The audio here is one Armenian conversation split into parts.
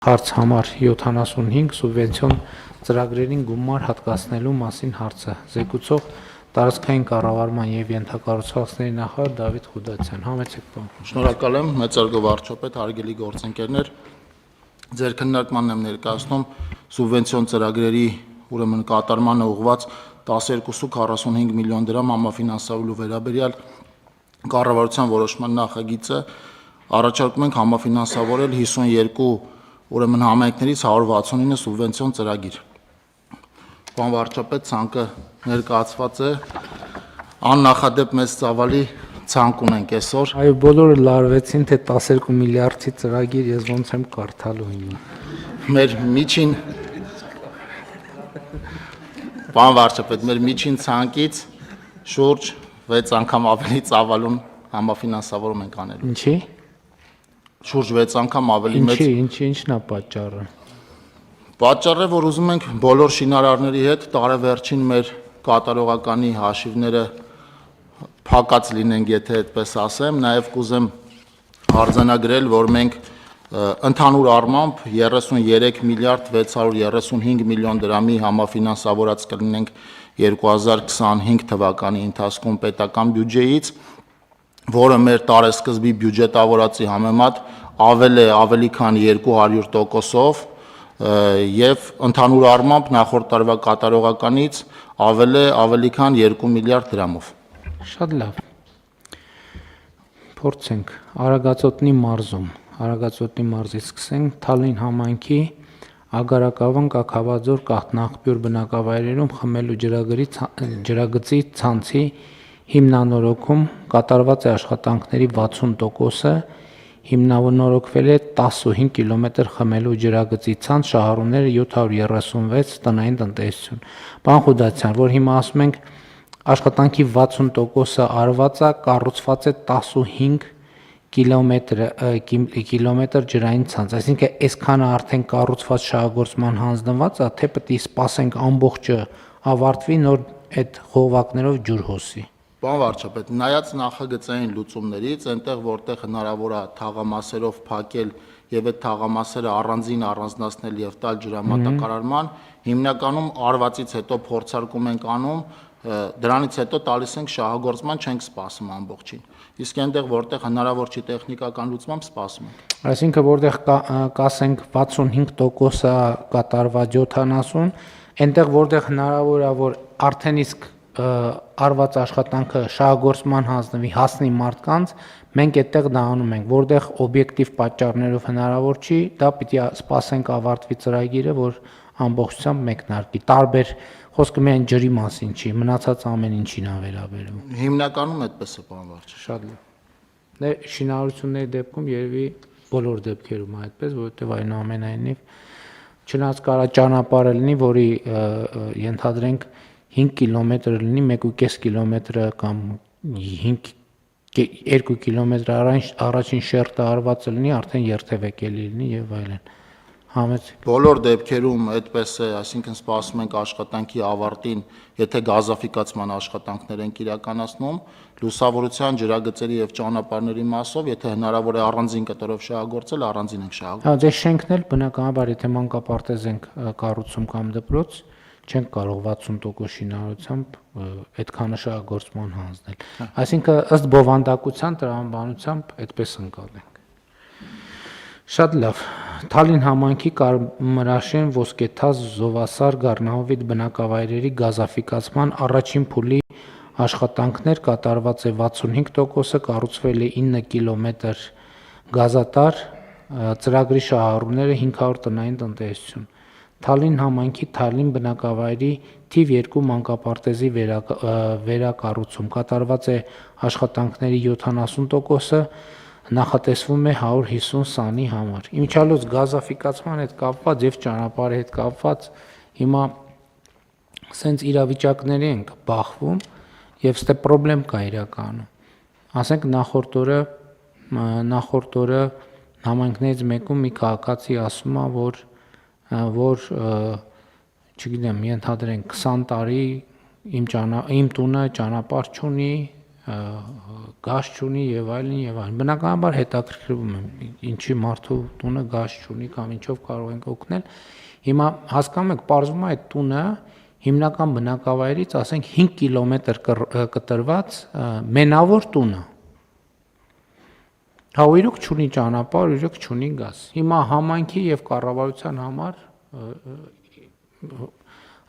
Հարց համար 75 սուբվենցիոն ծրագրերին գումար հատկացնելու մասին հարցը զեկուցող տարածքային կառավարման և ենթակառուցվածքների նախարար Դավիթ Ղուդացյան։ Համեցեք պարոն։ Շնորհակալ եմ, մեծարգո վարչապետ, հարգելի գործընկերներ, ձեր քննարկմանն եմ ներկայացնում սուբվենցիոն ծրագրերի ուրեմն կատարմանը ուղղված 12.45 միլիոն դրամ համաֆինանսավորելու վերաբերյալ կառավարության որոշման նախագիծը առաջարկում ենք համաֆինանսավորել 52 ուրեմն համայնքներից 169 սուբվենցիոն ծրագիր։ Պարոն վարչապետ, ցանկը ներկայացված է, աննախադեպ մեծ ծավալի ցանկ ունենք այսօր։ Այո, բոլորը լարվեցին, թե 12 միլիարդի ծրագիր, ես ոնց եմ կարդալու հիմա։ Մեր միջին Պարոն վարչապետ, մեր միջին ցանկից շուրջ 6 անգամ ավելի ծավալուն համաֆինանսավորում ենք անելու։ Ինչի՞։ Շուրջ 6 անգամ ավելի մեծ։ Ինչն է պատճառը։ Պատճառը, որ ուզում ենք բոլոր շինարարների հետ տարեվերջին մեր կատարողականի հաշիվները փակած լինենք, եթե այդպես ասեմ, նաև կուզեմ արձանագրել, որ մենք ընդհանուր առմամբ 33 միլիարդ 635 միլիոն դրամի համաֆինանսավորած կլինենք 2025 թվականի ընթացքում պետական բյուջեից, որը մեր տարեսկզբի բյուջետավորածի համեմատ ավելի քան 200%-ով եւ ընդհանուր առմամբ նախորդ տարվա կատարողականից ավելի քան 2 միլիարդ դրամով։ Շատ լավ։ Փորձենք Արագածոտնի մարզից սկսենք, Թալին համայնքի Ագարակավան, Կաքավաձոր, Կաթնաղբյուր բնակավայրերում խմելու ջրագծի ցանցի հիմնանորոգում կատարված է աշխատանքների 60%-ը, հիմնանորոգվել է 15 կիլոմետր խմելու ջրագծի ցանց, շահառուները 736 տնային տնտեսություն։ Պարոն Ղուդացյան, որ հիմա ասում ենք աշխատանքի 60%-ը արված է, կառուցված է 15 կիլոմետր ջրային ցանց, այսինքն այսքանը արդեն կառուցված շահագործման հանձնված է, թե պետք է սպասենք ամբողջը ավարտվի, նոր այդ խողովակներով ջուր հոսի։ Պարոն վարչապետ, նայած նախագծային լուծումներից, այնտեղ որտեղ հնարավոր է թաղամասերով փակել եւ այդ թաղամասերը առանձին առանձնացնել եւ տալ ջրամատակարարման, հիմնականում արվածից հետո փորձարկում ենք անում, դրանից հետո տալիս ենք շահագործման, չենք սպասում ամբողջին։ Իսկ այնտեղ որտեղ հնարավոր չի տեխնիկական լուծմամբ սպասում ենք։ Այսինքն որտեղ կասենք 65%-ը կատարված 70, այնտեղ որտեղ հնարավոր է որ արդեն իսկ արված աշխատանքը շահագործման հանձնվի, հասնի մարդկանց, մենք այդտեղ դա անում ենք, որտեղ օբյեկտիվ պատճառներով հնարավոր չի, դա պիտի սպասենք ավարտվի ծրագիրը, որ ամբողջությամբ մեկնարկի։ Տարբեր խոսքը միայն ջրի մասին չի, մնացած ամեն ինչին է վերաբերում։ Հիմնականում այդպես է, պարոն վարչապետ։ Շատ լավ։ Դե շինարարությունների դեպքում երևի բոլոր դեպքերում է այդպես, որովհետև այնուամենայնիվ չնայած կարա ճանապարհը լինի, որի ենթադրենք 5 կիլոմետր լինի, 1.5 կիլոմետրը կամ 2 կիլոմետր առաջին շերտը արված լինի, արդեն երթևեկելի լինի եւ այլն։ Համեցեք։ Բոլոր դեպքերում այդպես է, այսինքն սպասում ենք աշխատանքի ավարտին, եթե գազաֆիկացման աշխատանքներ ենք իրականացնում, լուսավորության, ջրագծերի եւ ճանապարհների մասով, եթե հնարավոր է առանձին կտորով շահագործել, առանձին ենք շահագործում։ Հա, դե շենքն էլ բնականաբար, եթե մանկապարտեզ ենք կառուցում կամ դպրոց, չենք կարող 60% շինարարությամբ այդքանը շահագործման հանձնել։ Այսինքն ըստ բովանդակության տրամաբանությամբ այդպես ընկալենք։ Շատ լավ։ Թալին համայնքի Կարմրաշեն, Ոսկեթազ, Զովասար, Գառնահովիտ բնակավայրերի գազաֆիկացման առաջին փուլի աշխատանքներ կատարված է 65%-ը, կառուցվել է 9 կիլոմետր գազատար, ծրագրի շահառուները 500 տնային տնտեսություն։ Թալին համայնքի Թալին բնակավայրի թիվ 2 մանկապարտեզի վերակառուցում կատարված է աշխատանքների 70%-ը, նախատեսվում է 150 սանի համար։ Իմիջիալոց գազաֆիկացման հետ կապված եւ ճանապարհի հետ կապված հիմա սենց իրավիճակների ենք բախվում եւ ստե խնդրեմ կա իրականում։ Ասենք նախորդ օրը համայնքներից մեկում մի քաղաքացի ասում է, որ չգիտեմ, ենթադրենք 20 տարի իմ տունը ճանապարհ չունի, գազ չունի եւ այլն եւ այլն։ Բնականաբար հետաքրքրվում եմ, ինչի մարդու տունը գազ չունի կամ ինչով կարող ենք օգնել։ Հիմա հասկանում եք, պարզվում է այդ տունը հիմնական բնակավայրից, ասենք 5 կիլոմետր կտրված մենավոր տունը։ Հա իրոք չունի ճանապարհ, իրոք չունի գազ։ Հիմա համայնքի եւ կառավարության համար,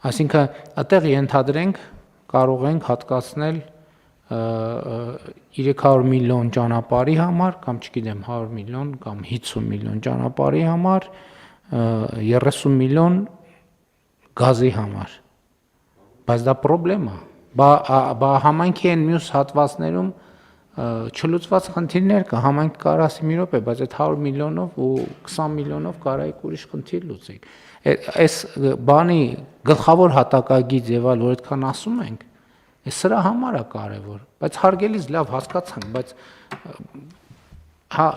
այսինքն այդտեղ ենթադրենք կարող ենք հատկացնել 300 միլիոն ճանապարհի համար կամ չգիտեմ 100 միլիոն կամ 50 միլիոն ճանապարհի համար 30 միլիոն գազի համար, բայց դա խնդրեմ է, բա համայնքի են մյուս հատվածներում չլուծված խնդիրներ կա, համայնք կարա ասի մի րոպե, բայց այդ 100 միլիոնով ու 20 միլիոնով կարայիք ուրիշ խնդիր լուծենք։ Այս բանի գլխավոր հատակագիծ եւ այլ որ այդքան ասում ենք, սրա համար է կարևոր, բայց հարգելից լավ հասկացանք, բայց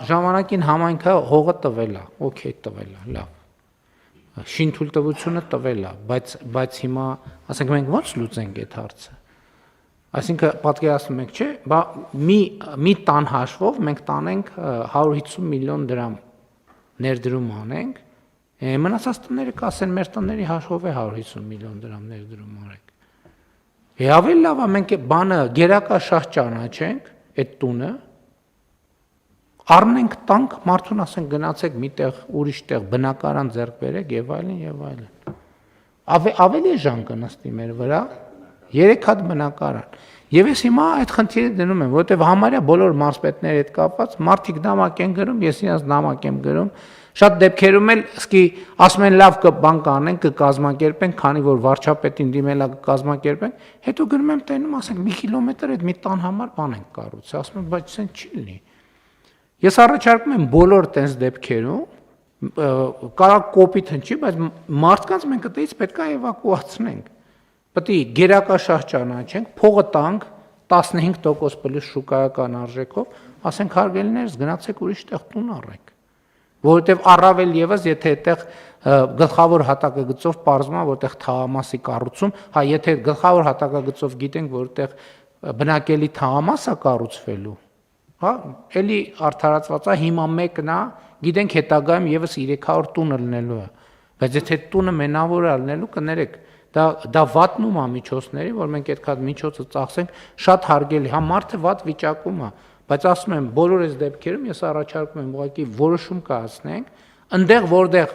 ժամանակին համայնքը հողը տվել է, օքեյ տվել է, լավ։ Շինթույլտվությունը տվել է, բայց հիմա, ասենք մենք ո՞նց լուծենք այդ հարցը։ Այսինքն պատկերացնում եք, չէ՞, բա մի տան հաշվով մենք տանենք 150 միլիոն դրամ ներդրում անենք, մնացած տները կասեն մեր տների հաշվով է 150 միլիոն դրամ ներդրում արեք։ Ավելի լավ է մենք բանը գերակա շահ ճանաչենք այդ տունը, առնենք տանք, մարդուն ասենք գնացեք միտեղ ուրիշ տեղ բնակարան ձեռք բերեք եւ այլն եւ այլն։ Ավելի ժան կնստի մեր վրա 3 հատ բնակարան։ Եվ ես հիմա այդ խնդիրը դնում եմ, որովհետեւ համարյա բոլոր մարզպետների հետ կապված մարդիկ նամակ են գրում, ես իրենց նամակ եմ գրում։ Շատ դեպքերում էլ սկի ասում են լավ բան կանենք, կկազմակերպենք, քանի որ վարչապետին դիմելա կկազմակերպենք, հետո գնում եմ տենում, ասենք մի կիլոմետր այդ մի տան համար բան ենք կառուցել, ասում եմ, բայց սեն չի լինի։ Ես առաջարկում եմ բոլոր տես դեպքերում կարա կոպիտ հնչի, բայց մարդկանց մենք այդտեղից պետք է էվակուացնենք։ Պետք է գերակա շահ ճանաչենք, փողը տանք 15% պլյուս շուկայական արժեքով, ասենք հարգելիներս գնացեք ուրիշ տեղ տուն առեք։ Որովհետև առավել եւս եթե այդտեղ գլխավոր հատակագծով պարզվում է որտեղ թաղամասի կառուցում, հա եթե գլխավոր հատակագծով գիտենք որտեղ բնակելի թաղամաս է կառուցվելու, հա, էլի արդարացված է հիմա մեկն է, գիտենք հետագայում եւս 300 տուն ելնելու է, բայց եթե տունը մենավոր է ելնելու կներեք, դա վատնում է միջոցների, որ մենք այդքան միջոցը ծախսենք, շատ հարգելի, հա մարդը վատ վիճակում է, բայց ասում եմ բոլոր այս դեպքերում ես առաջարկում եմ ուղղակի որոշում կայացնենք, այնտեղ որտեղ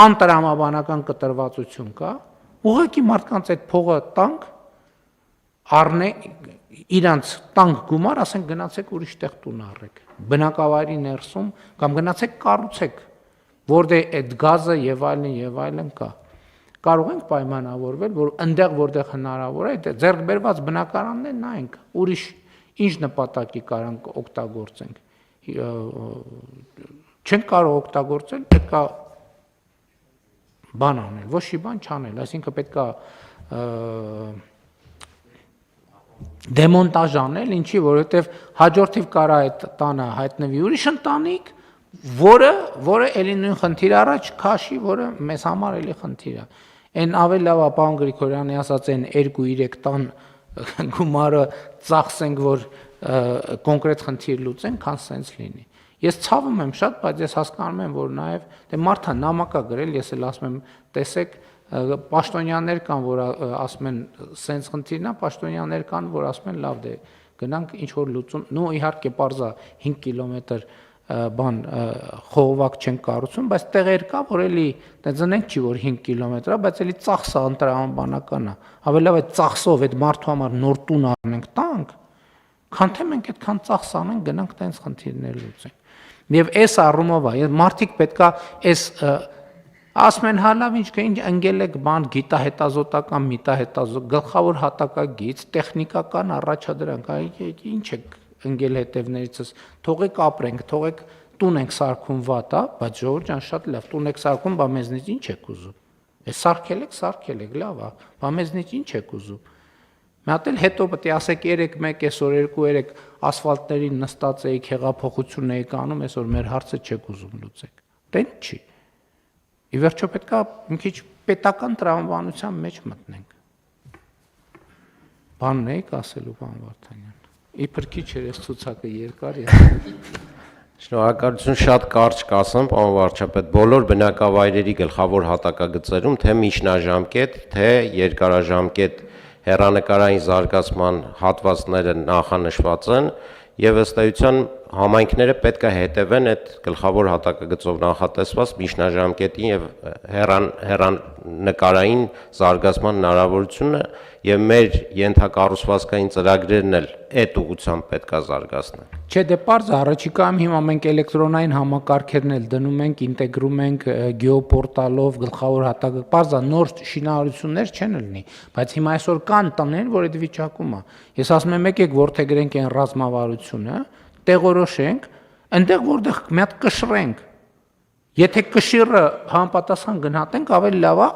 անտրամաբանական կտրվածություն կա, ուղղակի մարդկանց այդ փողը տանք, առնե իրանց տանք գումար, ասենք գնացեք ուրիշ տեղ տուն առեք, բնակավայրի ներսում կամ գնացեք կառուցեք, որտեղ այդ գազը եւ այլն կա։ Կարող ենք պայմանավորվել, որ այնտեղ որտեղ հնարավոր է, այդ ձեռք բերված բնակարաններն նայենք, ուրիշ ինչ նպատակի կարանք օգտագործենք։ Չենք կարող օգտագործել, պետք է բան անել, ոչ մի բան չանել, այսինքն պետք է դեմոնտաժ անել, ինչի, որովհետև հաջորդիվ կարա այդ տանը հայտնվի ուրիշ ընտանիք, որը էլի նույն խնդիր առաջ քաշի, որը մեզ համար էլի խնդիր է։ Այն ավելի լավ է պարոն Գրիգորյանի ասած այն 2-3 տան գումարը ծախսենք, որ կոնկրետ խնդիր լուծենք, քան սենց լինի։ Ես ցավում եմ շատ, բայց ես հասկանում եմ, որ նաև դե մարդը նամակ է գրել, ես էլ ասում եմ, տեսեք, պաշտոնյաներ կան, որ ասում են սենց խնդիրն է, պաշտոնյաներ կան, որ ասում են լավ դե գնանք ինչ որ լուծում, նո իհարկե պարզա 5 կիլոմետր բան խողովակ չեն կառուցում, բայց տեղեր կա, որ էլի դենենք չի որ 5 կիլոմետր է, բայց էլի ծախսը անտրամաբանական է։ Ավելի լավ է ծախսով այդ մարդու համար նոր տուն առնենք, տանք, քան թե մենք այդքան ծախս անենք, գնանք տենց խնդիրներ լուծենք։ Եվ այս առումով է, մարդիկ պետքա այս ասում են հա լավ ինչ կա, ինչ ընկել եք բան գիտահետազոտական, միտահետազոտ, գլխավոր հատակագիծ, տեխնիկական առաջադրանք, ինչ եք ընկել հետևներիցս, թողեք ապրենք, թողեք տուն ենք սարքում վատ է, բայց ժողովուրդ ջան շատ լավ, տուն եք սարքում, բա մեզնից ինչ եք ուզում։ Այս սարքել եք, լավ է, բա մեզնից ինչ եք ուզում։ Մի հատ էլ հետո պետք է ասեք 3-1 այսօր 2-3 ասֆալտներին նստած էիք, հեղափոխություն էիք անում, այսօր մեր հարցը չեք ուզում լուծեք։ Տեն չի։ Ի վերջո պետք է մի քիչ պետական տրամաբանության մեջ մտնենք։ Բանն էիք ասելու, պարոն Վարդանյան։ Իբր քիչ էր այս ցուցակը երկար է։ Շնորհակալություն, շատ կարճ կասեմ, պարոն վարչապետ, բոլոր բնակավայրերի գլխավոր հատակագծերում թե միջնաժամկետ, թե երկարաժամկետ հեռանկարային զարգացման հատվածները նախանշված են եւ ըստ էության համայնքները պետք է հետևեն այդ գլխավոր հատակագծով նախատեսված միջնաժամկետին եւ հեռանկարային զարգացման հնարավորությունը եւ մեր ենթակառուցվածքային ծրագրերն էլ այդ ուղղությամբ պետք է զարգացնեն։ Չէ, դե պարզ առաջիկայում հիմա մենք էլեկտրոնային համակարգերն էլ դնում ենք, ինտեգրում ենք գեոպորտալով գլխավոր հատակը։ Պարզա նոր շինարարություններ չեն լինի, բայց հիմա այսօր կան տներ, որ այդ վիճակում է։ Ես ասում եմ, եկեք որդեգրենք այն ռազմավարությունը, տեղորոշենք, այնտեղ որտեղ մի հատ կշռենք։ Եթե կշիռը համապատասխան գնահատենք, ավելի լավ է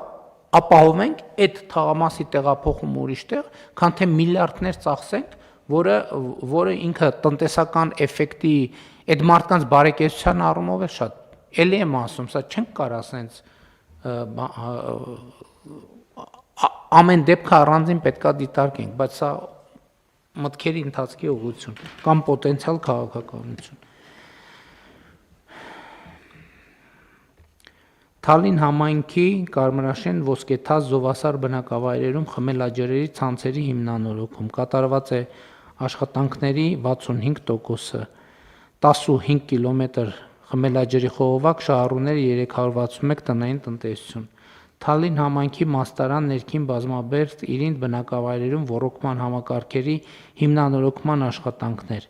ապահովենք այդ թաղամասի տեղափոխում ուրիշտեղ, քան թե միլիարդներ ծախսենք, որը ինքը տնտեսական էֆեկտի այդ մարդկանց բարեկեցության առումով է շատ։ Էլի եմ ասում, սա չենք կարա ասենց ամեն դեպքը առանձին պետքա դիտարկենք, բայց սա մտքերի ընթացքի ուղղություն կամ պոտենցիալ քաղաքականություն։ Թալին համայնքի Կարմրաշեն ոսկեթազ զովասար բնակավայրերում խմելաջրերի ցանցերի հիմնանորոգում կատարված է աշխատանքների 65%-ը 15 կիլոմետր խմելաջրի խողովակ շահառուները 361 տնային տնտեսություն Թալին համայնքի մաստարան ներքին բազմաբերդ իրինդ բնակավայրերում ոռոգման համակարգերի հիմնանորոգման աշխատանքներ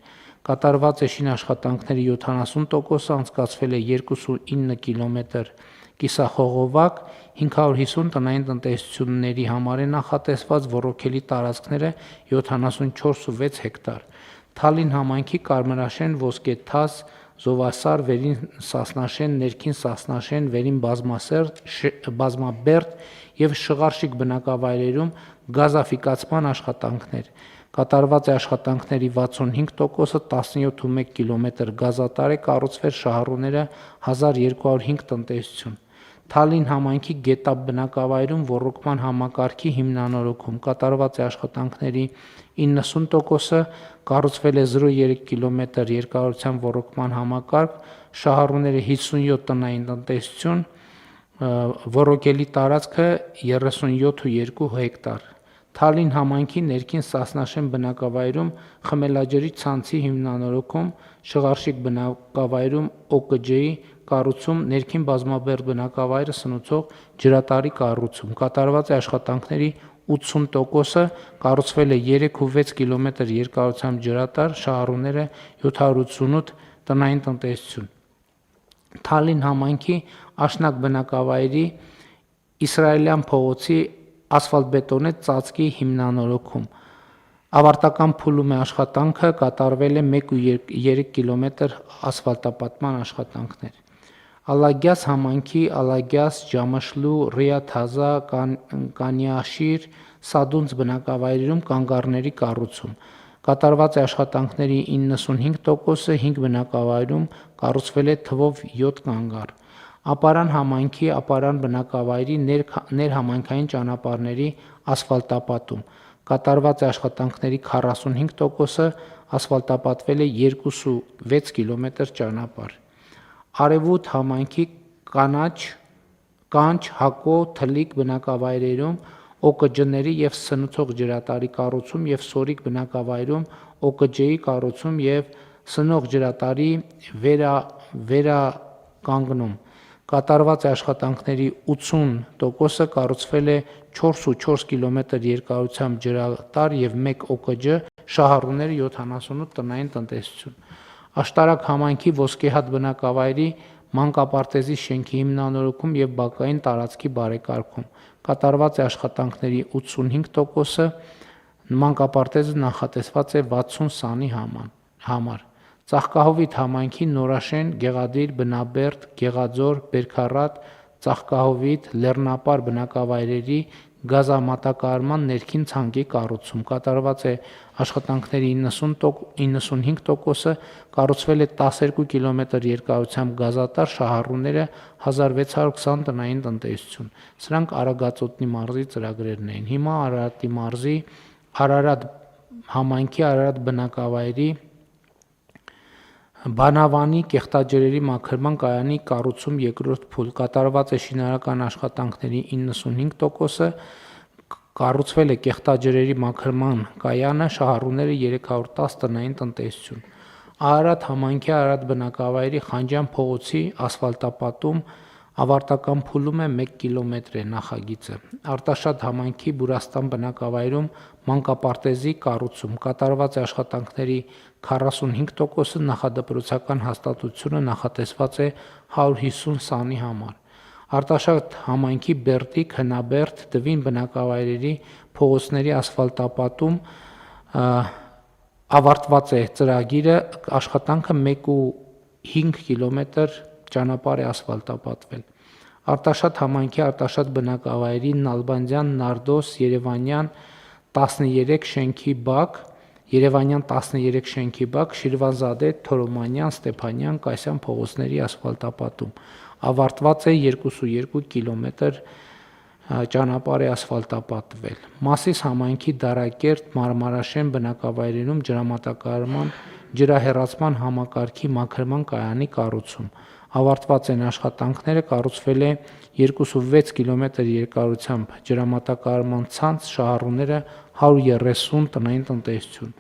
կատարված է շինաշխատանքների 70%-ը անցկացվել է 29 կիլոմետր կիսախողովակ 550 տնային տնտեսությունների համար է նախատեսված ոռոգելի տարածքները 74.6 հեկտար Թալին համայնքի Կարմրաշեն ոսկեթազ Զովասար վերին Սասնաշեն ներքին Սասնաշեն վերին բազմաբերդ եւ Շղարշիկ բնակավայրերում գազաֆիկացման աշխատանքներ կատարված է աշխատանքների 65%-ը 17.1 կիլոմետր գազատար է կառուցվել շահառուները 1205 տնտեսություն Թալին համայնքի Գետապ բնակավայրում ոռոգման համակարգի հիմնանորոգում կատարված է աշխատանքների 90%-ը կառուցվել է 0.3 կիլոմետր երկարության ոռոգման համակարգ, շահառուները 57 տնային տնտեսություն, ոռոգելի տարածքը 37.2 հեկտար։ Թալին համայնքի ներքին Սասնաշեն բնակավայրում խմելաջրի ցանցի հիմնանորոգում, Շղարշիկ բնակավայրում OKG-ի կառուցում, ներքին բազմաբերդ բնակավայրը սնուցող ջրատարի կառուցում։ Կատարված է աշխատանքների 80%-ը կառուցվել է 3.6 կիլոմետր երկարությամբ ջրատար, շահառուները 788 տնային տնտեսություն։ Թալին համայնքի Աշնակ բնակավայրի Իսրայելյան փողոցի ասֆալտբետոնե ծածկի հիմնանորոգում։ Ավարտական փուլում է աշխատանքը, կատարվել է 1.3 կիլոմետր ասֆալտապատման աշխատանքներ։ Ալագյաս համայնքի Ալագյաս, Ջամաշլու, Ռիաթ Հազա, Կանյաշիր, Սադունց բնակավայրերում կանգառների կառուցում։ Կատարված է աշխատանքների 95%-ը 5 բնակավայրում կառուցվել է թվով 7 կանգառ։ Ապարան համայնքի Ապարան բնակավայրի ներհամայնքային ճանապարհների ասֆալտապատում։ Կատարված է աշխատանքների 45%-ը ասֆալտապատվել է 2.6 կիլոմետր ճանապարհ։ Արևոտ համայնքի Կանչ, Հակո, Թլիկ բնակավայրերում OKG-ների եւ սնուցող ջրատարի կառուցում եւ Սորիկ բնակավայրում OKG-ի կառուցում եւ սնող ջրատարի վերականգնում։ Կատարված է աշխատանքների 80%-ը կառուցվել է 4.4 կիլոմետր երկարությամբ ջրատար եւ 1 OKG, շահառուները 78 տնային տնտեսություն։ Աշտարակ համայնքի Ոսկեհատ բնակավայրի մանկապարտեզի շենքի հիմնանորոգում եւ բակային տարածքի բարեկարգում։ Կատարված է աշխատանքների 85%-ը, մանկապարտեզը նախատեսված է 60 սանի համար։ Ծաղկահովիտ համայնքի Նորաշեն, Գեղադիր, Բնաբերդ, Գեղաձոր, Բերքարատ, Ծաղկահովիտ, Լեռնապար բնակավայրերի գազամատակարարման ներքին ցանկի կառուցում։ Կատարված է աշխատանքների 95%-ը, կառուցվել է 12 կիլոմետր երկարությամբ գազատար, շահառուները 1620 տնային տնտեսություն։ Սրանք Արագածոտնի մարզի ծրագրերն էին։ Հիմա Արարատի մարզի Արարատ համայնքի Արարատ բնակավայրի Բանավանի կեղտաջրերի մաքրման կայանի կառուցում երկրորդ փուլ կատարված է շինարարական աշխատանքների 95%-ը, կառուցվել է կեղտաջրերի մաքրման կայանը, շահառուները 310 տնային տնտեսություն։ Արարատ համայնքի Արարատ բնակավայրի Խանջյան փողոցի ասֆալտապատում ավարտական փուլում է 1 կիլոմետր է նախագիծը։ Արտաշատ համայնքի Բուրաստան բնակավայրում մանկապարտեզի կառուցում կատարված է աշխատանքների 45%-ը, նախադպրոցական հաստատությունը նախատեսված է 150 սանի համար։ Արտաշատ համայնքի Բերդիկ, Հնաբերդ, Դվին բնակավայրերի փողոցների ասֆալտապատում ավարտված է ծրագիրը, աշխատանքը 1.5 կիլոմետր ճանապարհ է ասֆալտապատվել։ Արտաշատ համայնքի Արտաշատ բնակավայրի Նալբանդյան, Նարդոս, Երևանյան 13 շենքի բակ, Շիրվանզադե, Թորոմանյան, Ստեփանյան, Կասյան փողոցների ասֆալտապատում ավարտված է 2.2 կիլոմետր ճանապարհ է ասֆալտապատվել։ Մասիս համայնքի Դարակերտ, Մարմարաշեն բնակավայրերում ջրամատակարարման ջրահեռացման համակարգի մաքրման կայանի կառուցում ավարտված են աշխատանքները, կառուցվել է 2.6 կիլոմետր երկարությամբ ջրամատակարարման ցանց, շահառուները 130 տնային տնտեսություն։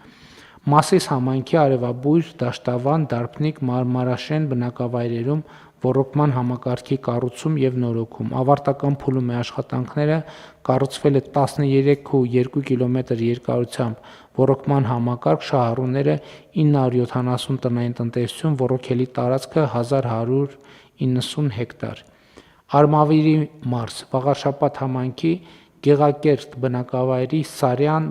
Մասիս համայնքի Արևաբույր, Դաշտավան, Դարբնիկ, Մարմարաշեն բնակավայրերում ոռոգման համակարգի կառուցում եւ նորոգում։ Ավարտական փուլում է աշխատանքները, կառուցվել է 13.2 կիլոմետր երկարությամբ ոռոգման համակարգ, շահառուները 970 տնային տնտեսություն, ոռոգելի տարածքը 1190 հեկտար։ Արմավիրի մարզ, Վաղարշապատ համայնքի Գեղակերտ բնակավայրի Սարյան,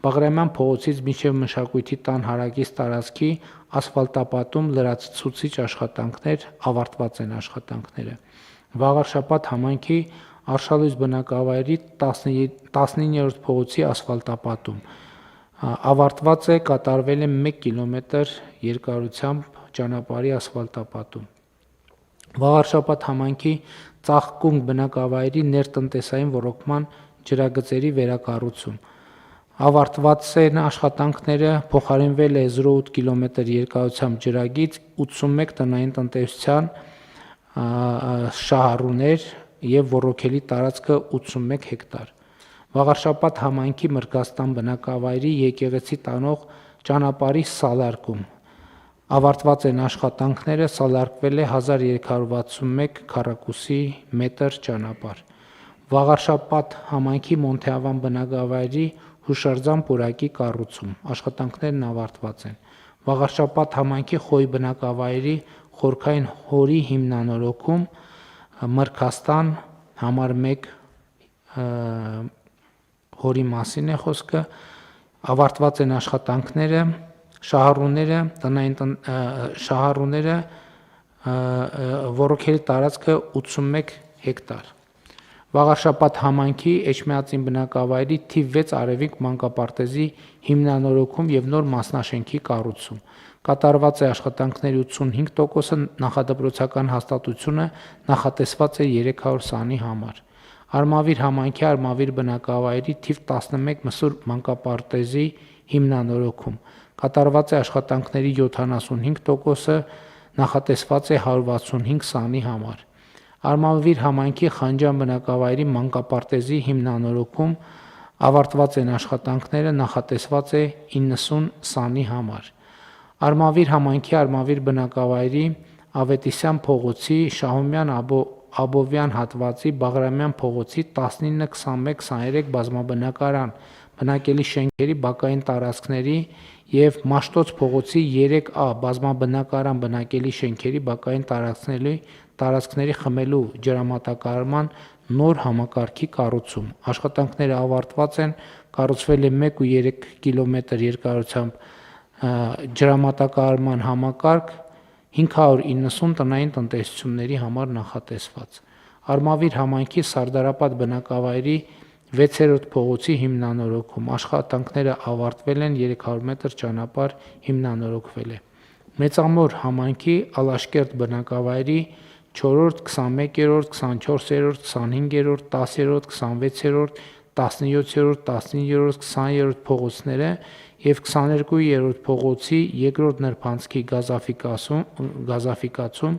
Բաղրամյան փողոցից մինչև Մշակույթի տան հարակից տարածքի ասֆալտապատում լրացուցիչ աշխատանքներ ավարտված են աշխատանքները։ Վաղարշապատ համայնքի Արշալույս բնակավայրի 19-րդ փողոցի ասֆալտապատում ավարտված է, կատարվել է 1 կիլոմետր երկարությամբ ճանապարհի ասֆալտապատում։ Վաղարշապատ համայնքի Ծաղկունք բնակավայրի ներտնտեսային ոռոգման ջրագծերի վերակառուցում ավարտված են աշխատանքները, փոխարինվել է 0.8 կիլոմետր երկարությամբ ջրագիծ, 81 տնային տնտեսության շահառուներ եւ ոռոգելի տարածքը 81 հեկտար։ Վաղարշապատ համայնքի Մրգաստան բնակավայրի եկեղեցի տանող ճանապարհի սալարկում ավարտված են աշխատանքները, սալարկվել է 1361 քառակուսի մետր ճանապարհ։ Վաղարշապատ համայնքի Մոնթեավան բնակավայրի հուշարձան պուրակի կառուցում աշխատանքներն ավարտված են։ Վաղարշապատ համայնքի Խոյ բնակավայրի խորքային հորի հիմնանորոգում Մրգաստան համար 1 հորի մասին է խոսքը, ավարտված են աշխատանքները, շահառուները ոռոգելի տարածքը 81 հեկտար։ Վաղարշապատ համայնքի Էջմիածին բնակավայրի թիվ 6 Արևիկ մանկապարտեզի հիմնանորոգում եւ նոր մասնաշենքի կառուցում։ Կատարված է աշխատանքների 85%-ը, նախադպրոցական հաստատությունը նախատեսված է 300 սանի համար։ Արմավիր համայնքի Արմավիր բնակավայրի թիվ 11 Մսուր մանկապարտեզի հիմնանորոգում։ Կատարված է աշխատանքների 75%-ը, նախատեսված է 165 սանի համար։ Արմավիր համայնքի Խանջյան բնակավայրի մանկապարտեզի հիմնանորոգում ավարտված են աշխատանքները, նախատեսված է 90 սանի համար։ Արմավիր համայնքի Արմավիր բնակավայրի Ավետիսյան փողոցի Շահումյան Աբովյան հատվածի Բաղրամյան փողոցի 19-21-23 բազմաբնակարան բնակելի շենքերի բակային տարածքների եւ Մաշտոց փողոցի 3A բազմաբնակարան բնակելի շենքերի բակային տարածքների խմելու ջրամատակարարման նոր համակարգի կառուցում։ Աշխատանքները ավարտված են, կառուցվել է 1.3 կիլոմետր երկարությամբ ջրամատակարարման համակարգ 590 տնային տնտեսությունների համար նախատեսված։ Արմավիր համայնքի Սարդարապատ բնակավայրի 6-րդ փողոցի հիմնանորոգում աշխատանքները ավարտվել են, 300 մետր ճանապարհ հիմնանորոգվել է։ Մեծամոր համայնքի Ալաշկերտ բնակավայրի 4-րդ, 21-րդ, 24-րդ, 25-րդ, 10-րդ, 26-րդ, 17-րդ, 19-րդ, 20-րդ փողոցները եւ 22-րդ փողոցի երկրորդ նրբանցքի գազաֆիկացում,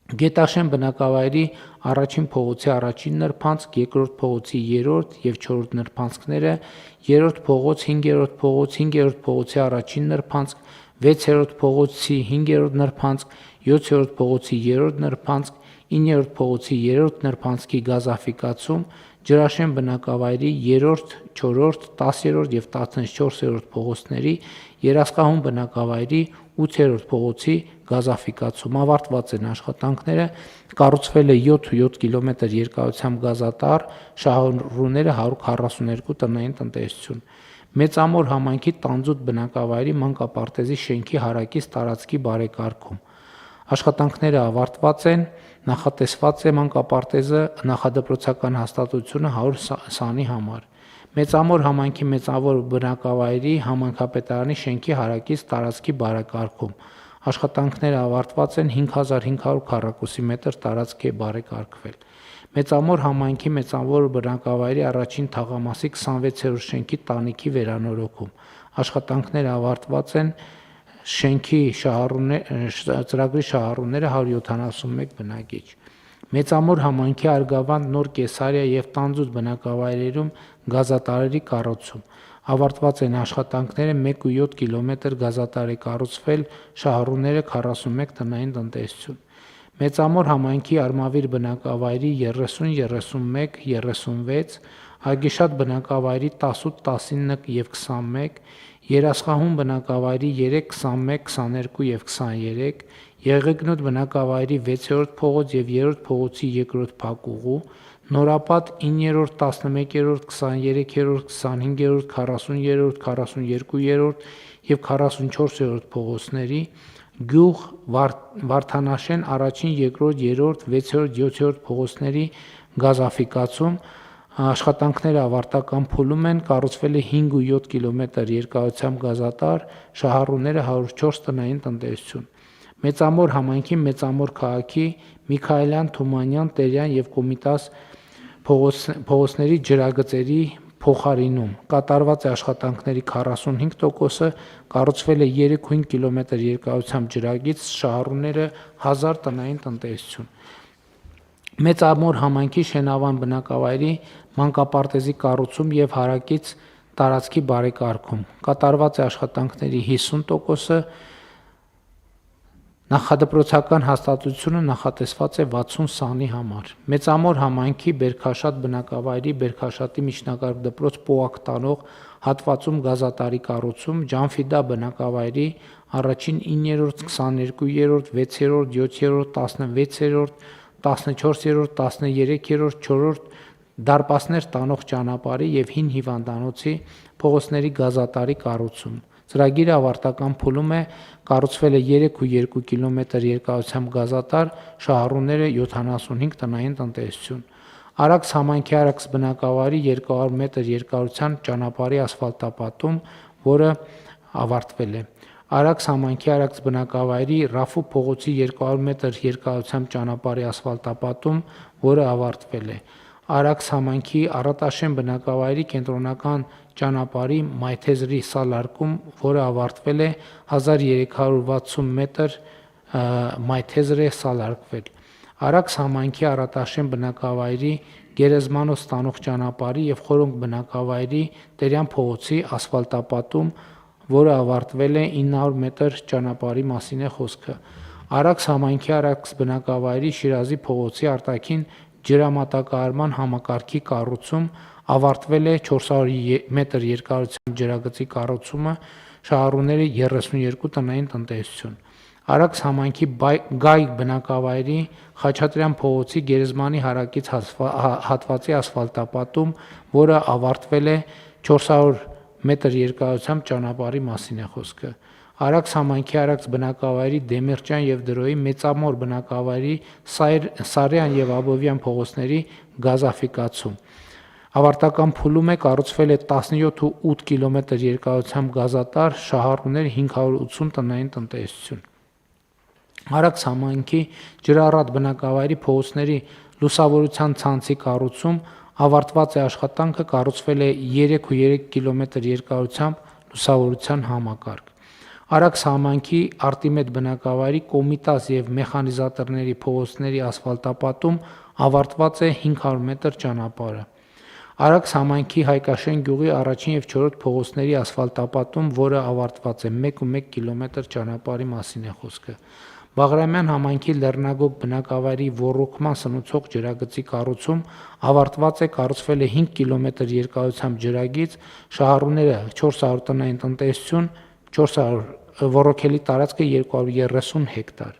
Գետաշեն բնակավայրի առաջին փողոցի առաջին նրբանցք, երկրորդ փողոցի 3-րդ եւ 4-րդ նրբանցքները, 3-րդ փողոց, 5-րդ փողոց, 5-րդ փողոցի առաջին նրբանցք, 6-րդ փողոցի 5-րդ նրբանցք, 7-րդ փողոցի 3-րդ նրբանցք, 9-րդ փողոցի 3-րդ նրբանցքի գազաֆիկացում, Ջրաշեն բնակավայրի 3-րդ, 4-րդ, 10-րդ եւ 14-րդ փողոցների, Երասխահուն բնակավայրի 8-րդ փողոցի գազաֆիկացում ավարտված են աշխատանքները, կառուցվել է 7 կիլոմետր երկարությամբ գազատար, շահառուները 142 տնային տնտեսություն։ Մեծամոր համայնքի Տանձուտ բնակավայրի մանկապարտեզի շենքի հարակից տարածքի բարեկարգում։ Աշխատանքները ավարտված են, նախատեսված է մանկապարտեզը նախադպրոցական հաստատությունը 100 սանի համար։ Մեծամոր համայնքի մեծավոր բնակավայրի համայնքապետարանի շենքի հարակից տարածքի բարեկարգում։ Աշխատանքները ավարտված են 5500 քառակուսի մետր տարածք է բարեկարգվել։ Մեծամոր համայնքի մեծավոր բնակավայրի առաջին թաղամասի 26-րդ շենքի տանիքի վերանորոգում։ Աշխատանքները ավարտված են շենքի ծրագրի շահառուները 171 բնակիչ։ Մեծամոր համայնքի Արգավանդ, Նոր Կեսարիա եւ Տանձուտ բնակավայրերում գազատարերի կառուցում։ Ավարտված են աշխատանքները 1.7 կիլոմետր գազատար է կառուցվել, շահառուները 41 տնային տնտեսություն։ Մեծամոր համայնքի Արմավիր բնակավայրի 30, 31, 36, Ագիշատ բնակավայրի 18, 19 եւ 21, Երասխահուն բնակավայրի 3, 21, 22 եւ 23, Եղեգնուտ բնակավայրի 6-րդ փողոց եւ 3-րդ փողոցի 2-րդ փակուղու, Նորապատ 9-րդ, 11-րդ, 23-րդ, 25-րդ, 40-րդ, 42-րդ եւ 44-րդ փողոցների, Գյուղ Վարդանաշեն առաջին, երկրորդ, 3-րդ, 6-րդ, 7-րդ փողոցների գազաֆիկացում, աշխատանքները ավարտական փուլում են, կառուցվել է 5.7 կիլոմետր երկարությամբ գազատար, շահառուները 104 տնային տնտեսություն։ Մեծամոր համայնքի Մեծամոր քաղաքի Միքայելյան, Թումանյան, Տերյան եւ Կոմիտաս փողոցների ջրագծերի փոխարինում։ Կատարված է աշխատանքների 45%-ը, կառուցվել է 3.5 կիլոմետր երկարությամբ ջրագիծ, շահառուները 1000 տնային տնտեսություն։ Մեծամոր համայնքի Շենավան բնակավայրի մանկապարտեզի կառուցում եւ հարակից տարածքի բարեկարգում։ Կատարված է աշխատանքների 50%-ը, նախադպրոցական հաստատությունը նախատեսված է 60 սանի համար։ Մեծամոր համայնքի Բերքաշատ բնակավայրի Բերքաշատի միջնակարգ դպրոց Պոակ տանող հատվածում գազատարի կառուցում, Ջանֆիդա բնակավայրի առաջին 9-րդ, 22-րդ, 6-րդ, 7-րդ, 16-րդ, 14-րդ, 13-րդ, 4-րդ դարպասներ տանող ճանապարհի եւ հին հիվանդանոցի փողոցների գազատարի կառուցում։ Ծրագիրը ավարտական փուլում է, կառուցվել է 3.2 կիլոմետր երկարությամբ գազատար, շահառուները 75 տնային տնտեսություն։ Արաքս համայնքի Արաքս բնակավայրի 200 մետր երկարության ճանապարհի ասֆալտապատում, որը ավարտվել է։ Արաքս համայնքի Արաքս բնակավայրի Ռաֆու փողոցի 200 մետր երկարությամբ ճանապարհի ասֆալտապատում, որը ավարտվել է։ Արաքս համայնքի Առատաշեն բնակավայրի կենտրոնական ճանապարհի Մայթեզրի սալարկում, որը ավարտվել է 1360 մետր Մայթեզր է սալարկվել։ Արաքս համայնքի Առատաշեն բնակավայրի Գերեզմանոց տանող ճանապարհի եւ Խորոնք բնակավայրի Տերյան փողոցի ասֆալտապատում, որը ավարտվել է 900 մետր ճանապարհի մասին է խոսքը։ Արաքս համայնքի Արաքս բնակավայրի Շիրազի փողոցի արտաքին ջրամատակարարման համակարգի կառուցում, ավարտվել է 400 մետր երկարությամբ ջրագծի կառուցումը, շահառուները 32 տնային տնտեսություն։ Արաքս համայնքի Գայ բնակավայրի Խաչատրյան փողոցի Գերեզմանի հարակից հատվածի ասֆալտապատում, որը ավարտվել է 400 մետր երկարությամբ ճանապարհի մասին է խոսքը։ Արաքս համայնքի Արաքս բնակավայրի Դեմիրճյան եւ Դրոյի Մեծամոր բնակավայրի Սարյան եւ Աբովյան փողոցների գազաֆիկացում։ Ավարտական փուլում է, կառուցվել է 17.8 կիլոմետր երկարությամբ գազատար, շահառուներ 580 տնային տնտեսություն։ Արաքս համայնքի Ջրառատ բնակավայրի փողոցների լուսավորության ցանցի կառուցում, ավարտված է աշխատանքը, կառուցվել է 3.3 կիլոմետր երկարությամբ լուսավորության համակարգ։ Արաքս համայնքի Արտիմեդ բնակավայրի Կոմիտաս եւ մեխանիզատորների փողոցների ասֆալտապատում ավարտված է 500 մետր ճանապարհը։ Արաքս համայնքի Հայկաշեն գյուղի առաջին եւ 4-րդ փողոցների ասֆալտապատում, որը ավարտված է 1.1 կիլոմետր ճանապարհի մասին է խոսքը։ Բաղրամյան համայնքի Լեռնագոգ բնակավայրի ոռոգման սնուցող ջրագծի կառուցում ավարտված է, կառուցվել է 5 կիլոմետր երկարությամբ ջրագիծ, շահառուները 400 տնային տնտեսություն, 400 ոռոգելի տարածքը 230 հեկտար։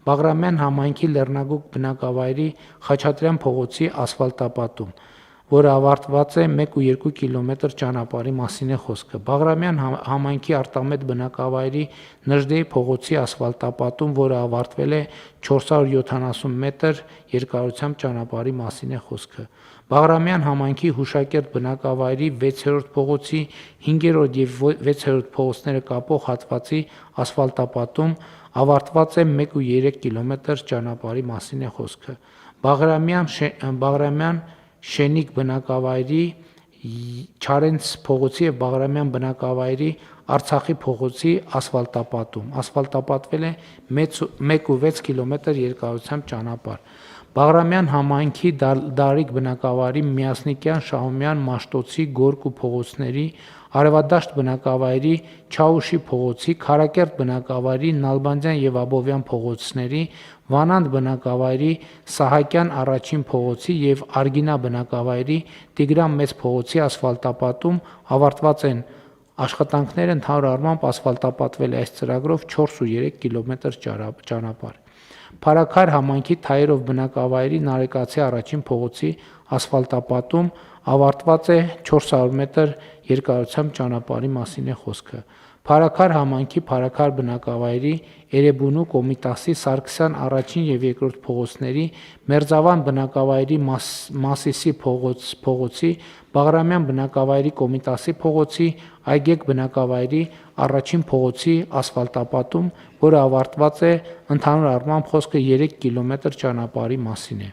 Բաղրամյան համայնքի Լեռնագոգ բնակավայրի Խաչատրյան փողոցի ասֆալտապատում, որը ավարտված է 1.2 կիլոմետր ճանապարհի մասին է խոսքը։ Բաղրամյան համայնքի Արտամետ բնակավայրի Նժդեի փողոցի ասֆալտապատում, որը ավարտվել է 470 մետր երկարությամբ ճանապարհի մասին է խոսքը։ Բաղրամյան համայնքի Հուշակերտ բնակավայրի 6-րդ փողոցի 5-րդ եւ 6-րդ փողոցները կապող հատվածի ասֆալտապատում ավարտված է 1.3 կիլոմետր ճանապարհի մասին է խոսքը։ Բաղրամյան Շենիկ բնակավայրի Չարենց փողոցի եւ Բաղրամյան բնակավայրի Արցախի փողոցի ասֆալտապատում ասֆալտապատվել է 1.6 կիլոմետր երկարությամբ ճանապարհ։ Բաղրամյան համայնքի Դարիկ բնակավայրի Միասնիկյան, Շահումյան, Մաշտոցի, Գորկ ու փողոցների, Արևադաշտ բնակավայրի Չաուշի փողոցի, Քարակերտ բնակավայրի Նալբանդյան եւ Աբովյան փողոցների, Վանանդ բնակավայրի Սահակյան առաջին փողոցի եւ Արգինա բնակավայրի Տիգրան մեծ փողոցի ասֆալտապատում ավարտված են աշխատանքները, ընդհանուր առմամբ ասֆալտապատվել է այս ծրագրով 4.3 կիլոմետր ճանապարհ։ Փարաքար համայնքի Թայերով բնակավայրի Նարեկացի առաջին փողոցի ասֆալտապատում ավարտված է 400 մետր երկարությամբ ճանապարհի մասին է խոսքը։ Փարաքար համայնքի Փարաքար բնակավայրի Էրեբունու Կոմիտասի Սարգսյան առաջին եւ երկրորդ փողոցների, Մերձավան բնակավայրի Մասիսի փողոցի, Բաղրամյան բնակավայրի Կոմիտասի փողոցի, Այգեկ բնակավայրի առաջին փողոցի ասֆալտապատում, որը ավարտված է, ընդհանուր առմամբ խոսքը 3 կիլոմետր ճանապարհի մասին է։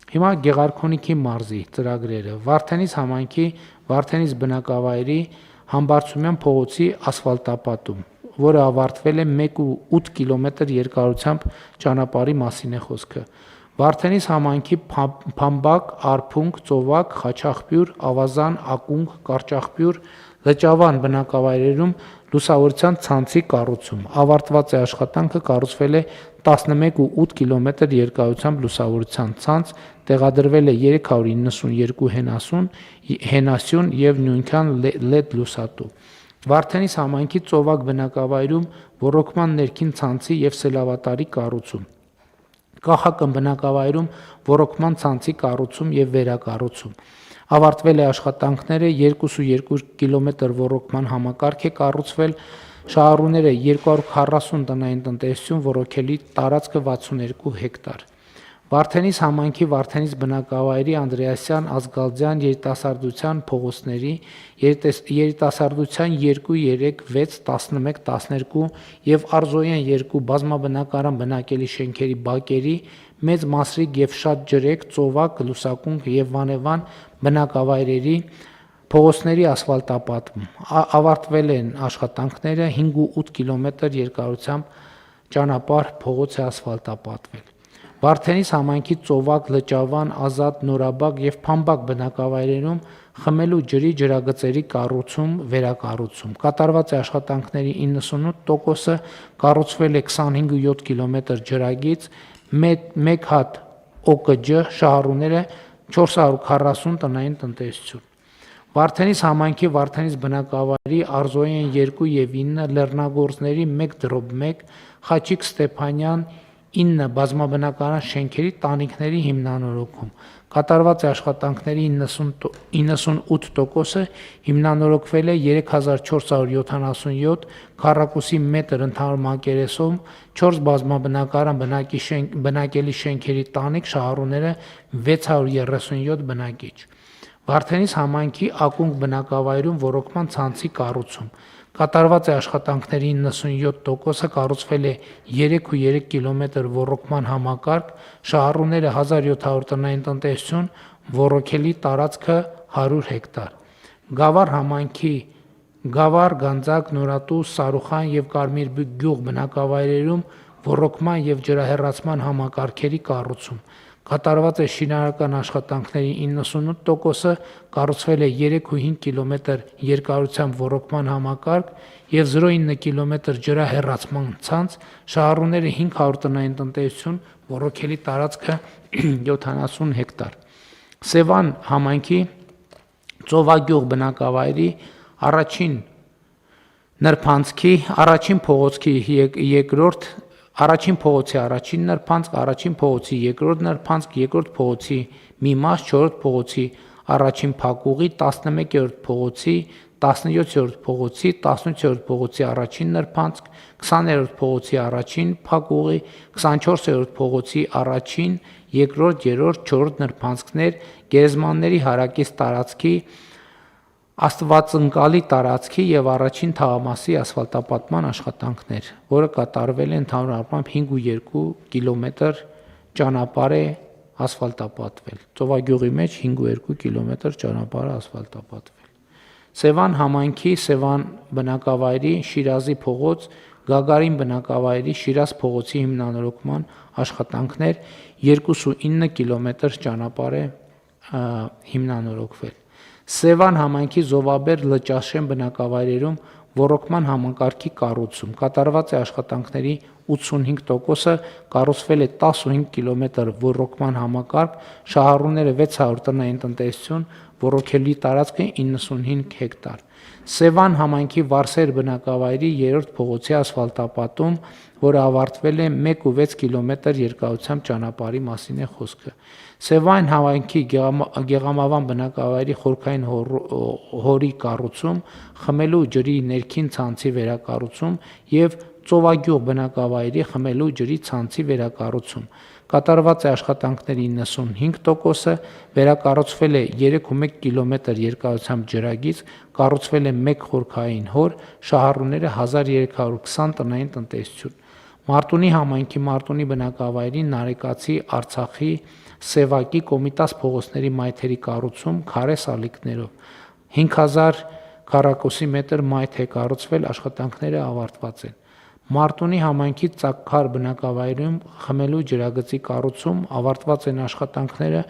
Հիմա Գեղարքունիքի մարզի ծրագրերը։ Վարդենիս համայնքի Վարդենիս բնակավայրի Համբարձումյան փողոցի ասֆալտապատում, որը ավարտվել է 1.8 կիլոմետր երկարությամբ ճանապարհի մասին է խոսքը։ Վարդենիս համայնքի Փամբակ, Արփունք, Ծովակ, Խաչաղբյուր, Ավազան, Ակունք, Կարճաղբյուր, Լճավան բնակավայրերում լուսավորության ցանցի կառուցում։ Ավարտված է աշխատանքը, կառուցվել է 11.8 կիլոմետր երկարությամբ լուսավորության ցանց, տեղադրվել է 392 հենասյուն եւ նույնքան LED լուսատու։ Վարդենիս համայնքի Ծովակ բնակավայրում ոռոգման ներքին ցանցի եւ սելավատարի կառուցում։ Կախակն բնակավայրում ոռոգման ցանցի կառուցում եւ վերակառուցում։ Ավարտվել է աշխատանքները, 2.2 կիլոմետր ոռոգման համակարգ է կառուցվել, շահառուները 240 տնային տնտեսություն, ոռոգելի տարածքը 62 հեկտար։ Վարդենիս համայնքի Վարդենիս բնակավայրի Անդրեասյան, Ազգալձյան երիտասարդության փողոցների, երիտասարդության 2, 3, 6, 11, 12 եւ Արզոյան 2 բազմաբնակարան բնակելի շենքերի բակերի, Մեծ Մասրիկ եւ Շատ Ջրեք, Ծովակ, Լուսակունք եւ Վանևան բնակավայրերի փողոցների ասֆալտապատում։ Ավարտվել են աշխատանքները, 5.8 կիլոմետր երկարությամբ ճանապարհ փողոց է ասֆալտապատվել։ Վարդենիս համայնքի Ծովակ, Լճավան, Ազատ, Նորաբակ եւ Փամբակ բնակավայրերում խմելու ջրի ջրագծերի կառուցում, վերակառուցում։ Կատարված է աշխատանքների 98%-ը, կառուցվել է 25.7 կիլոմետր ջրագիծ, 1 հատ ՕԿՋ, շահառուները 440 տնային տնտեսություն։ Վարդենիս համայնքի Վարդենիս բնակավայրի Արզոյան 2 եւ 9 լեռնագործների 1/1, Խաչիկ Ստեփանյան 9 բազմաբնակարան շենքերի տանիքների հիմնանորոգում։ Կատարված է աշխատանքների 98%-ը, հիմնանորոգվել է 3477 քառակուսի մետր ընդհանուր մակերեսով, 4 բազմաբնակարան բնակելի շենքերի տանիք, շահառուները 637 բնակիչ։ Վարդենիս համայնքի Ակունք բնակավայրում ոռոգման ցանցի կառուցում։ Կատարված է աշխատանքների 97%-ը, կառուցվել է 3,3 կիլոմետր ոռոգման համակարգ, շահառուները 1700 տնային տնտեսություն, ոռոգելի տարածքը 100 հեկտար։ Գավառ համայնքի Գավառ, Գանձակ, Նորատու, Սարուխան եւ Կարմիր գյուղ բնակավայրերում ոռոգման եւ ջրահեռացման համակարգերի կառուցում։ Կատարված է շինարարական աշխատանքների 98%-ը, կառուցվել է 3,5 կիլոմետր երկարությամբ ոռոգման համակարգ եւ 0,9 կիլոմետր ջրահեռացման ցանց, շահառուները 500 տնային տնտեսություն, ոռոգելի տարածքը 70 հեկտար։ Սևան համայնքի Ծովագյուղ բնակավայրի առաջին նրբանցքի առաջին փողոցի առաջին փողոցի առաջին նրբանցք, առաջին փողոցի երկրորդ նրբանցք, երկրորդ փողոցի մի մաս, չորրորդ փողոցի առաջին փակուղի, 11-րդ փողոցի, 17-րդ փողոցի, 18-րդ փողոցի առաջին նրբանցք, 20-րդ փողոցի առաջին փակուղի, 24-րդ փողոցի առաջին, երկրորդ, երրորդ, չորրորդ նրբանցքներ, գերեզմանների հարակից տարածքի, Աստվածընկալի տարածքի եւ առաջին թաղամասի ասֆալտապատման աշխատանքներ, որը կատարվել է ընդհանուր առմամբ 5,2 կիլոմետր ճանապարհ է ասֆալտապատվել։ Ծովագյուղի մեջ 5,2 կիլոմետր ճանապարհ է ասֆալտապատվել։ Սևան համայնքի Սևան բնակավայրի Շիրազի փողոց, Գագարին բնակավայրի Շիրազ փողոցի հիմնանորոգման աշխատանքներ 2,9 կիլոմետր ճանապարհ է հիմնանորոգվել։ Սևան համայնքի Զովաբեր Լճաշեն բնակավայրերում ոռոգման համակարգի կառուցում։ Կատարված է աշխատանքների 85%-ը, կառուցվել է 15 կիլոմետր ոռոգման համակարգ, շահառուները 600 տնային տնտեսություն, ոռոգելի տարածքը 95 հեկտար։ Սևան համայնքի Վարսեր բնակավայրի 3-րդ փողոցի ասֆալտապատում, որը ավարտվել է 1,6 կիլոմետր երկարությամբ ճանապարհի մասին է խոսքը։ Սևան համայնքի Գեղամավան բնակավայրի խորքային հորի կառուցում, խմելու ջրի ներքին ցանցի վերակառուցում եւ Ծովագյուղ բնակավայրի խմելու ջրի ցանցի վերակառուցում։ Կատարված է աշխատանքների 95%-ը, վերակառուցվել է 3,1 կիլոմետր երկարությամբ ջրագիծ, կառուցվել է 1 խորքային հոր, շահառուները 1320 տնային տնտեսություն։ Մարտունի համայնքի Մարտունի բնակավայրի Նարեկացի, Արցախի, Սևակի, Կոմիտաս փողոցների մայթերի կառուցում քարե սալիկներով 5000 քառակուսի մետր մայթ է կառուցվել, աշխատանքները ավարտված են։ Մարտունի համայնքի Ծակքար բնակավայրում խմելու ջրագծի կառուցում, ավարտված են աշխատանքները,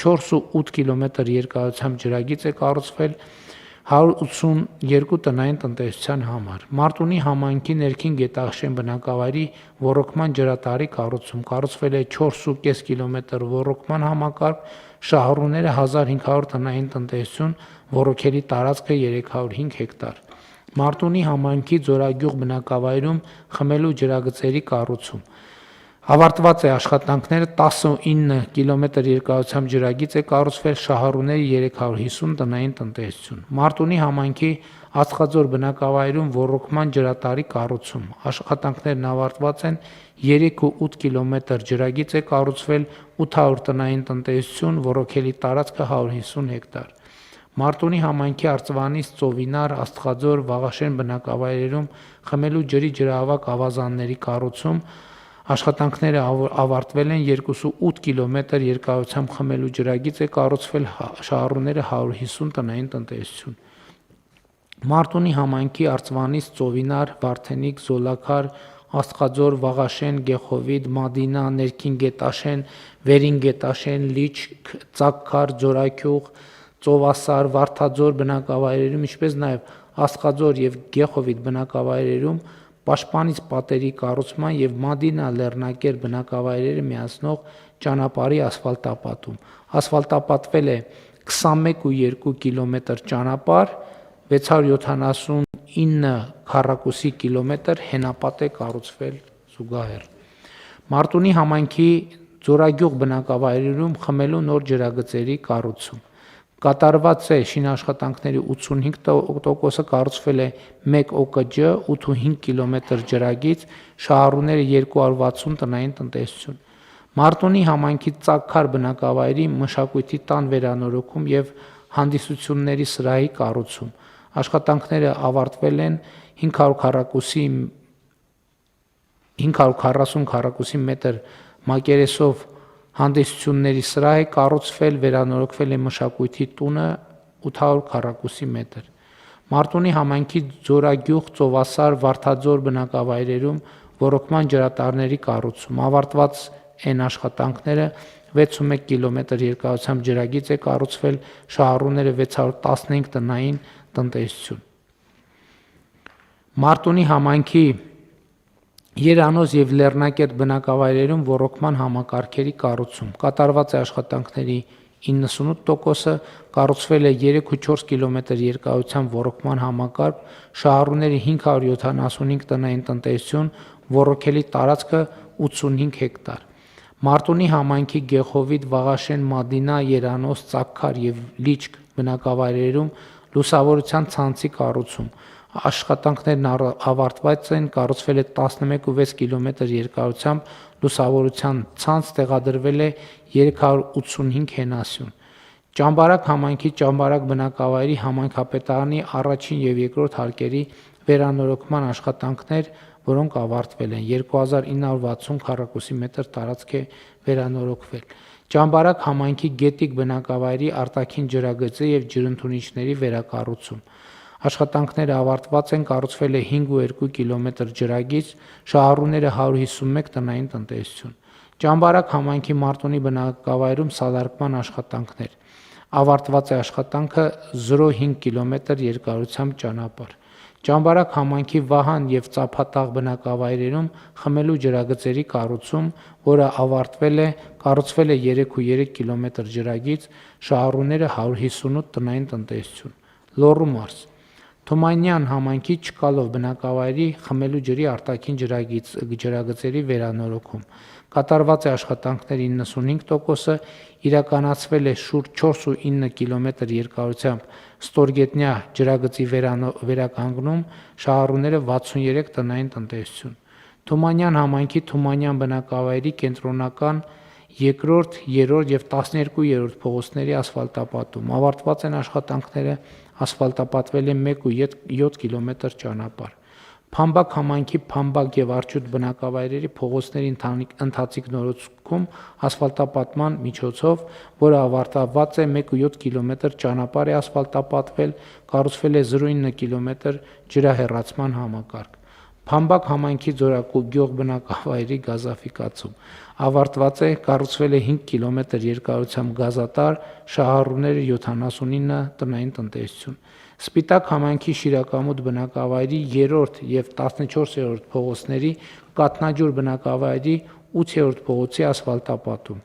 4,8 կիլոմետր երկարությամբ ջրագիծ է կառուցվել 182 տնային տնտեսության համար։ Մարտունի համայնքի ներքին Գետաշեն բնակավայրի ոռոգման ջրատարի կառուցում, կառուցվել է 4,5 կիլոմետր ոռոգման համակարգ, շահառուները 1500 տնային տնտեսություն, ոռոգելի տարածքը 305 հեկտար։ Մարտունի համայնքի Ձորագյուղ բնակավայրում խմելու ջրագծերի կառուցում։ Ավարտված է աշխատանքները, 19 կիլոմետր երկարությամբ ջրագիծ է կառուցվել, շահառուների 350 տնային տնտեսություն։ Մարտունի համայնքի Ածխաձոր բնակավայրում ոռոգման ջրատարի կառուցում։ Աշխատանքներն ավարտված են, 3,8 կիլոմետր ջրագիծ է կառուցվել, 800 տնային տնտեսություն, ոռոգելի տարածքը 150 հեկտար։ Մարտունի համայնքի Արծվանից Ծովինար, Աստղաձոր, Վաղաշեն բնակավայրերում խմելու ջրի ջրահավաք ավազանների կառուցում, աշխատանքները ավարտվել են, 2,8 կիլոմետր երկարությամբ խմելու ջրագիծ է կառուցվել, շահառուները 150 տնային տնտեսություն։ Մարտունի համայնքի Արծվանից Ծովինար, Վարդենիկ, Զոլաքար, Աստղաձոր, Վաղաշեն, Գեխովիդ, Մադինա, Ներքին Գետաշեն, Վերին Գետաշեն, Լիճք, Ծակքար, Ձորակյուղ, Ծովասար, Վարդաձոր բնակավայրերում, ինչպես նաև Աստղաձոր եւ Գեխովիդ բնակավայրերում պաշտպանիչ պատերի կառուցման եւ Մադինա Լեռնակեր բնակավայրերը միացնող ճանապարհի ասֆալտապատում։ Ասֆալտապատվել է 21,2 կիլոմետր ճանապարհ, 679 քառակուսի կիլոմետր հենապատ է կառուցվել զուգահեռ։ Մարտունի համայնքի Ձորագյուղ բնակավայրերում խմելու նոր ջրագծերի կառուցում։ Կատարված է շինաշխատանքների 85%-ը, կառուցվել է 1 ՕԿՋ, 8,5 կիլոմետր ջրագիծ, շահառուները 260 տնային տնտեսություն։ Մարտունի համայնքի Ծակքար բնակավայրի մշակույթի տան վերանորոգում եւ հանդիսությունների սրահի կառուցում։ Աշխատանքները ավարտվել են, 540 քառակուսի մետր մակերեսով հանդիսությունների սրահ է կառուցվել, վերանորոգվել է մշակույթի տունը 800 քառակուսի մետր։ Մարտունի համայնքի Ձորագյուղ, Ծովասար, Վարդաձոր բնակավայրերում ոռոգման ջրատարների կառուցում ավարտված են աշխատանքները 61 կիլոմետր երկարությամբ ջրագիծ է կառուցվել, շահառուները 615 տնային տնտեսություն։ Մարտունի համայնքի Երանոց եւ Լեռնակետ բնակավայրերում ոռոգման համակարգերի կառուցում կատարված է աշխատանքների 98%-ը, կառուցվել է 3.4 կիլոմետր երկարությամբ ոռոգման համակարգ, շահառուների 575 տնային տնտեսություն, ոռոգելի տարածքը 85 հեկտար։ Մարտունի համայնքի Գեխովիտ, Վաղաշեն, Մադինա, Երանոց, Ծաքար եւ Լիճք բնակավայրերում լուսավորության ցանցի կառուցում աշխատանքներն ավարտված են, կառուցվել է 11.6 կիլոմետր երկարությամբ լուսավորության ցանց, տեղադրվել է 385 հենասյուն։ Ճամբարակ համայնքի Ճամբարակ բնակավայրի համայնքապետարանի առաջին եւ երկրորդ հարկերի վերանորոգման աշխատանքներ, որոնք ավարտվել են 2960 քառակուսի մետր տարածք է վերանորոգվել։ Ճամբարակ համայնքի Գետիկ բնակավայրի արտաքին ջրագծի եւ ջրընդունիչների վերակառուցում աշխատանքները ավարտված են, կառուցվել է 5.2 կիլոմետր ջրագիծ, շահառուները 151 տնային տնտեսություն։ Ճամբարակ համայնքի Մարտունի բնակավայրում սալարկման աշխատանքներ ավարտված է աշխատանքը 0.5 կիլոմետր երկարությամբ ճանապարհ։ Ճամբարակ համայնքի Վահան եւ Ծափատաղ բնակավայրերում խմելու ջրագծերի կառուցում, որը ավարտվել է, կառուցվել է 3.3 կիլոմետր ջրագիծ, շահառուները 158 տնային տնտեսություն։ Լոռու մարզ Թումանյան համայնքի Չկալով բնակավայրի խմելու ջրի արտաքին ջրագծերի վերանորոգում կատարված է աշխատանքների 95%-ը, իրականացվել է շուրջ 4.9 կիլոմետր երկարությամբ ստորգետնյա ջրագծի վերականգնում, շահառուները 63 տնային տնտեսություն։ Թումանյան համայնքի Թումանյան բնակավայրի կենտրոնական երկրորդ, երրորդ եւ 12-րդ փողոցների ասֆալտապատում ավարտված են աշխատանքները, ասֆալտապատվել է 1.7 կիլոմետր ճանապարհ։ Փամբակ համայնքի Փամբակ եւ Արջուտ բնակավայրերի փողոցների ընթացիկ նորոգում ասֆալտապատման միջոցով, որը ավարտված է 1.7 կիլոմետր ճանապարհ է ասֆալտապատվել, կառուցվել է 0.9 կիլոմետր ջրահեռացման համակարգ։ Փամբակ համայնքի Ձորագյուղ բնակավայրի գազաֆիկացում ավարտված է, կառուցվել է 5 կիլոմետր երկարությամբ գազատար, շահառուները 79 տնային տնտեսություն։ Սպիտակ համայնքի Շիրակամուտ բնակավայրի 3-րդ եւ 14-րդ փողոցների Կատնաջուր բնակավայրի 8-րդ փողոցի ասֆալտապատում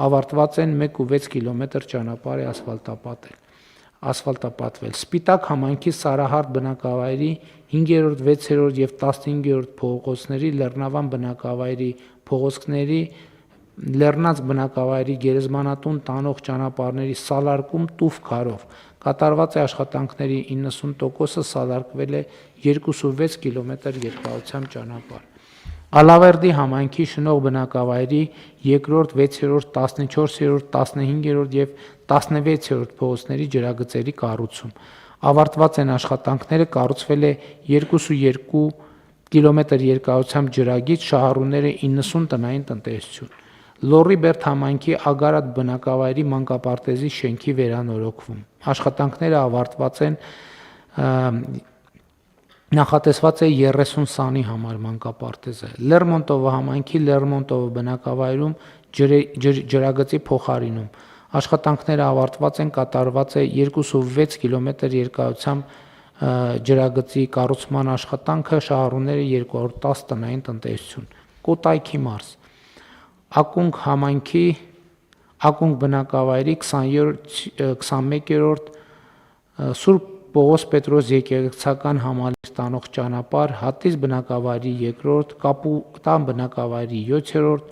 ավարտված են 1.6 կիլոմետր ճանապարհ է ասֆալտապատվել։ Սպիտակ համայնքի Սարահարթ բնակավայրի 5-րդ, 6-րդ եւ 15-րդ փողոցների Լեռնավան բնակավայրի փողոցների Լեռնած բնակավայրի գերեզմանատուն տանող ճանապարհների սալարկում տուֆ քարով կատարված է աշխատանքների 90%-ը, սալարկվել է 2.6 կիլոմետր երկարությամբ ճանապարհ։ Ալավերդի համայնքի Շնող բնակավայրի 2-րդ, 6-րդ, 14-րդ, 15-րդ եւ 16-րդ փողոցների ջրագծերի կառուցում ավարտված են աշխատանքները, կառուցվել է 2.2 կիլոմետր երկարությամբ ջրագիծ, շահառուները 90 տնային տնտեսություն։ Լոռի Բերդ համայնքի Ագարատ բնակավայրի մանկապարտեզի շենքի վերանորոգում աշխատանքները ավարտված են, նախատեսված է 30 սանի համար մանկապարտեզը։ Լերմոնտովը համայնքի Լերմոնտովը բնակավայրում ջրագծի փոխարինում աշխատանքները ավարտված են, կատարված է 2.6 կիլոմետր երկարությամբ ջրագծի կառուցման աշխատանքը, շահառուները 210 տնային տնտեսություն։ Կոտայքի մարզ Ակունք համայնքի Ակունք բնակավայրի 21-րդ Սուրբ Պողոս Պետրոս եկեղեցական համալիր տանող ճանապարհ, Հատիս բնակավայրի 2-րդ, Կապուտան բնակավայրի 7-րդ,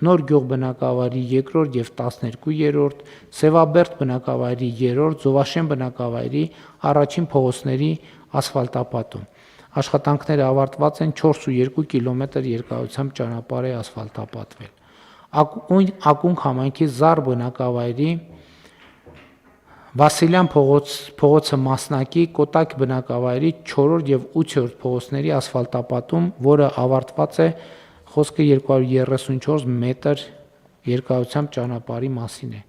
Նոր գյուղ բնակավայրի 2-րդ եւ 12-րդ, Սևաբերդ բնակավայրի 3-րդ, Զովաշեն բնակավայրի առաջին փողոցների ասֆալտապատում։ Աշխատանքները ավարտված են, 4.2 կիլոմետր երկարությամբ ճանապարհ է ասֆալտապատվել։ Ակունք համայնքի Զար բնակավայրի Վասիլյան փողոցը մասնակի Կոտակ բնակավայրի 4-րդ եւ 8-րդ փողոցների ասֆալտապատում, որը ավարտված է խոսքը 234 մետր երկարությամբ ճանապարհի մասին է։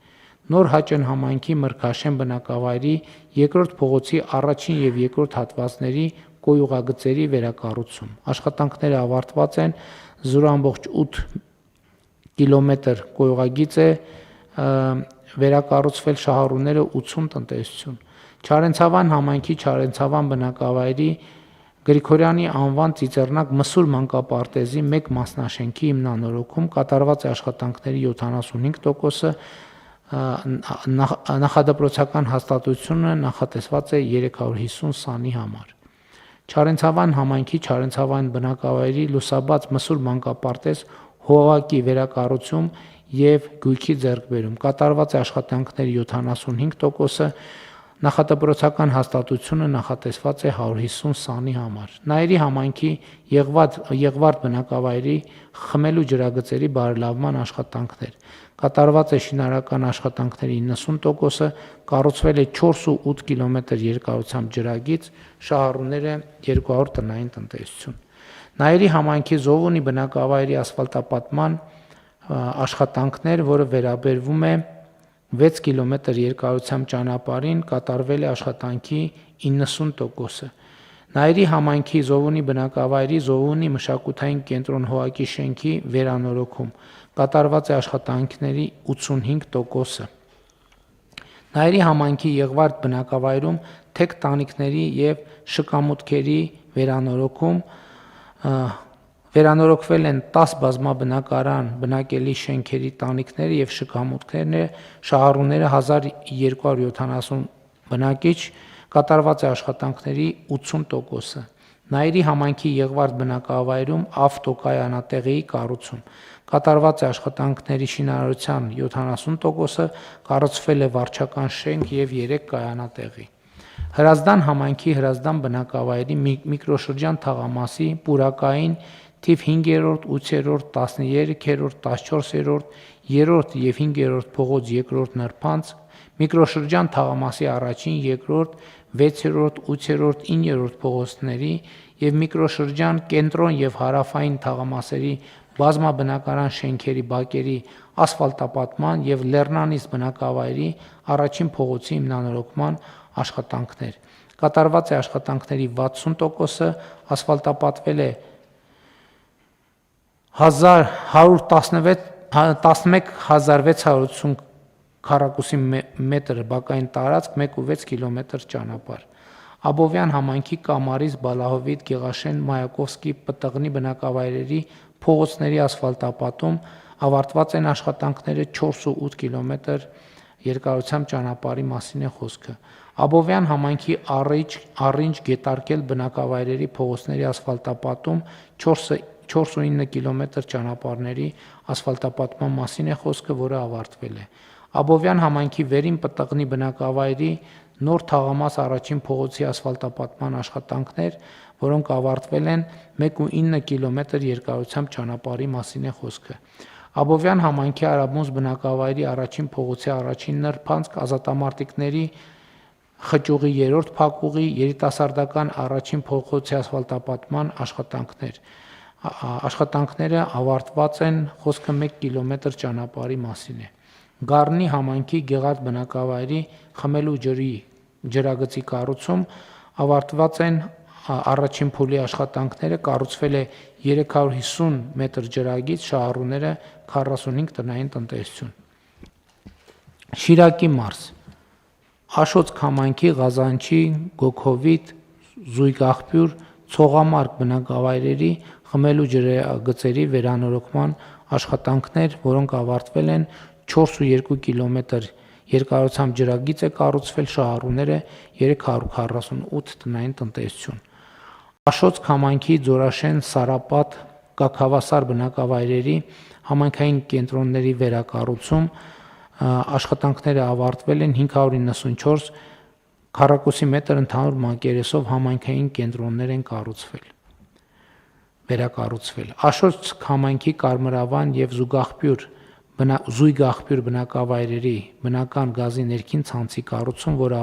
Նոր Հաճեն համայնքի Մրգաշեն բնակավայրի 2-րդ փողոցի առաջին եւ 2-րդ հատվածների կոյուղագծերի վերակառուցում։ Աշխատանքները ավարտված են 0.8 կիլոմետր կոյուղագիծ է վերակառուցվել, շահառուները 80 տնտեսություն։ Չարենցավան համայնքի Չարենցավան բնակավայրի Գրիգորյանի անվան Ծիծեռնակ մսուր մանկապարտեզի 1 մասնաշենքի հիմնանորոգում կատարված է աշխատանքների 75%-ը, նախադպրոցական հաստատությունը նախատեսված է 350 սանի համար։ Չարենցավան համայնքի Չարենցավան բնակավայրի Լուսաբաց մսուր մանկապարտեզ հողակի վերակառուցում եւ գույքի ձեռքբերում կատարված է աշխատանքների 75%-ը, նախադպրոցական հաստատությունը նախատեսված է 150 սանի համար։ Նայերի համայնքի Եղվարդ բնակավայրի խմելու ջրագծերի բարելավման աշխատանքներ կատարված է շինարարական աշխատանքների 90%-ը, կառուցվել է 4.8 կիլոմետր երկարությամբ ջրագիծ, շահառուները 200 տնային տնտեսություն։ Նայերի համայնքի Զովունի բնակավայրի ասֆալտապատման աշխատանքներ, որը վերաբերվում է 6 կիլոմետր երկարությամբ ճանապարհին, կատարվել է աշխատանքի 90%-ը։ Նայերի համայնքի Զովունի բնակավայրի Զովունի մշակութային կենտրոն հողակի շենքի վերանորոգում կատարված է աշխատանքների 85%-ը։ Նայերի համայնքի Եղվարդ բնակավայրում թեք տանիքների եւ շքամուտքերի վերանորոգում վերանորոգվել են 10 բազմաբնակարան բնակելի շենքերի տանիքները եւ շքամուտքները, շահառուները 1270 բնակիչ, կատարված է աշխատանքների 80%-ը։ Նայերի համայնքի Եղվարդ բնակավայրում ավտոկայանատեղի կառուցում կատարված է աշխատանքների շինարարության 70%-ը, կառուցվել է վարչական շենք եւ 3 կայանատեղի։ Հրազդան համայնքի Հրազդան բնակավայրի միկրոշրջան թաղամասի Պուրակային թիվ 5-րդ, 8-րդ, 13-րդ, 14-րդ, 3-րդ եւ 5-րդ փողոց 2-րդ նրբանց, միկրոշրջան թաղամասի առաջին, 2-րդ, 6-րդ, 8-րդ, 9-րդ փողոցների եւ միկրոշրջան կենտրոն եւ հարավային թաղամասերի բազմաբնակարան շենքերի բակերի ասֆալտապատման եւ Լեռնանից բնակավայրի առաջին փողոցի հիմնանորոգման աշխատանքներ։ Կատարված է աշխատանքների 60%-ը, ասֆալտապատվել է 11680 քառակուսի մետր բակային տարածք, 1.6 կիլոմետր ճանապարհ։ Աբովյան համայնքի Կամարից Բալահովիտ Գեղաշեն Մայակովսկի Պտղնի բնակավայրերի փողոցների ասֆալտապատում ավարտված են աշխատանքները 4.8 կիլոմետր երկարությամբ ճանապարհի մասին է խոսքը։ Աբովյան համայնքի Առինջ Գետարկել բնակավայրերի փողոցների ասֆալտապատում 4.9 կիլոմետր ճանապարհների ասֆալտապատման մասին է խոսքը, որը ավարտվել է։ Աբովյան համայնքի Վերին Պտղնի բնակավայրի նոր թաղամաս առաջին փողոցի ասֆալտապատման աշխատանքներ, որոնք ավարտվել են 1.9 կիլոմետր երկարությամբ ճանապարհի մասին է խոսքը։ Աբովյան համայնքի Արաբունց բնակավայրի առաջին փողոցի առաջին նրբանցք ազատամարտիկների խճուղի 3-րդ փակուղի երիտասարդական առաջին փողոցի ասֆալտապատման աշխատանքներ։ Աշխատանքները ավարտված են, խոսքը 1 կիլոմետր ճանապարհի մասին է։ Գառնի համայնքի Գեղարդ բնակավայրի խմելու ջրագծի կառուցում ավարտված են առաջին փուլի աշխատանքները, կառուցվել է 350 մետր ջրագիծ, շահառուները 45 տնային տնտեսություն։ Շիրակի մարզ Աշոց համայնքի Ղազանչի, Գոքովիտ, Զույգ-աղբյուր, Ցողամարկ բնակավայրերի խմելու ջրագծերի վերանորոգման աշխատանքներ, որոնք ավարտվել են 4.2 կիլոմետր երկարությամբ ջրագիծ է կառուցվել, շահառուները 348 տնային տնտեսություն։ Աշոց համայնքի Ձորաշեն, Սարապատ, Կաքավասար բնակավայրերի համայնքային կենտրոնների վերակառուցում աշխատանքները ավարտվել են 594 քառակուսի մետր ընդհանուր մակերեսով համայնքային կենտրոններ են վերակառուցվել։ Աշոց համայնքի Կարմրավան եւ Զուգախբյուր զույգ աղբյուր բնակավայրերի բնական գազի ներքին ցանցի կառուցում, որը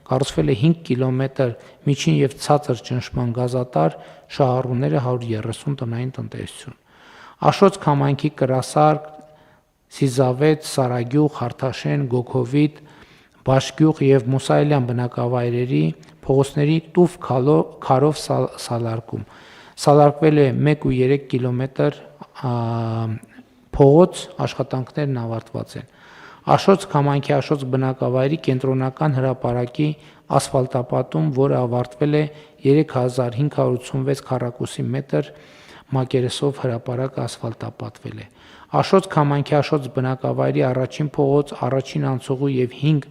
կառուցվել է 5 կիլոմետր միջին եւ ցածր ճնշման գազատար, շահառուները 130 տնային տնտեսություն։ Աշոց քամանքի Կրասար, Սիզավետ, Սարագյուղ, Խարթաշեն, Գոքովիտ, Բաշգյուղ եւ Մուսայելյան բնակավայրերի փողոցների տուֆ քարով սալարկում։ Սալարկվել է 1.3 կիլոմետր փողոց, աշխատանքներն ավարտված են։ Աշոց քամանքի Աշոց բնակավայրի կենտրոնական հրապարակի ասֆալտապատում, որը ավարտվել է 3586 քառակուսի մետր մակերեսով հրապարակը ասֆալտապատվել է։ Աշոց քամանքի Աշոց բնակավայրի առաջին փողոց, առաջին անցուղու եւ 5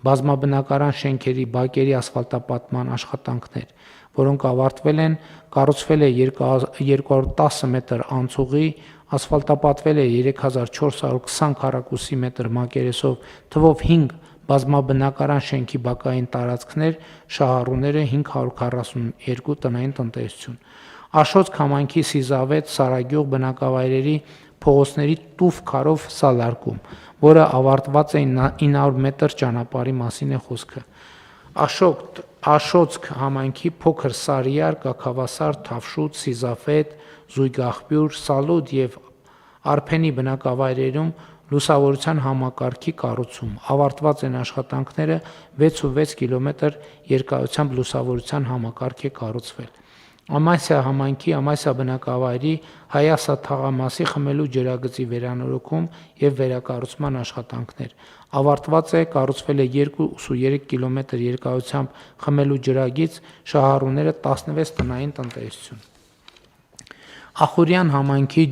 բազմաբնակարան շենքերի բակերի ասֆալտապատման աշխատանքներ, որոնք ավարտվել են, կառուցվել է 210 մետր անցուղի, ասֆալտապատվել է 3420 քառակուսի մետր մակերեսով թվով 5 բազմաբնակարան շենքի բակային տարածքներ, շահառուները 542 տնային տնտեսություն։ Աշոց քամանքի Սիզավետ, Սարագյուղ բնակավայրերի փողոցների տուֆ քարով սալարկում, որը ավարտված է 900 մետր ճանապարհի մասին է խոսքը։ Աշոց համայնքի Փոքր Սարիար, Կաքավասար, Թավշուտ, Սիզավետ, Զույգ-Աղբյուր, Սալուտ եւ Արփենի բնակավայրերում լուսավորության համակարգի կառուցում։ Ավարտված են աշխատանքները 6.6 կիլոմետր երկարությամբ լուսավորության համակարգ է կառուցվել։ Ամասիա համայնքի Ամասիա բնակավայրի Հայասա թաղամասի խմելու ջրագծի վերանորոգում եւ վերակառուցման աշխատանքներ։ Ավարտված է, կառուցվել է 2.3 կիլոմետր երկարությամբ խմելու ջրագիծ, շահառուները 16 տնային տնտեսություն։ Ախուրյան համայնքի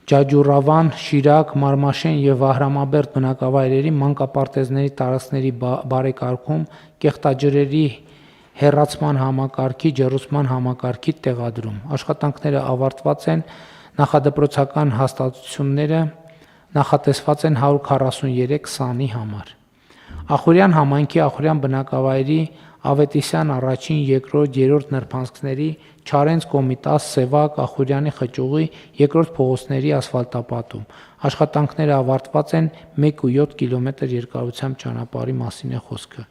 Ջաջուրավան, Շիրակ, Մարմաշեն եւ Վահրամաբերդ բնակավայրերի մանկապարտեզների տարածքների բարեկարգում, կեղտաջրերի հեռացման համակարգի, ջեռուցման համակարգի տեղադրում։ Աշխատանքները ավարտված են, նախադպրոցական հաստատությունները նախատեսված են 143 սանի համար։ Ախուրյան համայնքի Ախուրյան բնակավայրի Ավետիսյան առաջին, երկրորդ, երրորդ նրբանցքների Չարենց Կոմիտաս, Սևակ, Ախուրյանի խճուղի երկրորդ փողոցների ասֆալտապատում։ Աշխատանքները ավարտված են 1.7 կիլոմետր երկարությամբ ճանապարհի մասին է խոսքը։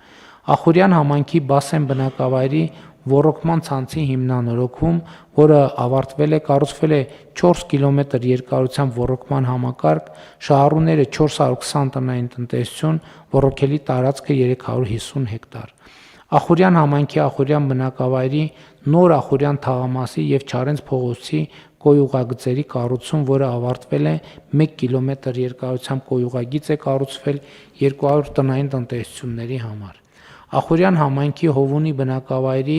Ախուրյան համայնքի Բասեն բնակավայրի ոռոգման ցանցի հիմնանորոգում, որը ավարտվել է, կառուցվել է 4 կիլոմետր երկարությամբ ոռոգման համակարգ, շահառուները 420 տնային տնտեսություն, ոռոգելի տարածքը 350 հեկտար։ Ախուրյան համայնքի Ախուրյան բնակավայրի նոր Ախուրյան թաղամասի եւ Չարենց փողոցի կոյուղագծերի կառուցում, որը ավարտվել է 1 կիլոմետր երկարությամբ կոյուղագիծ է կառուցվել 200 տնային տնտեսությունների համար։ Ախուրյան համայնքի Հովունի բնակավայրի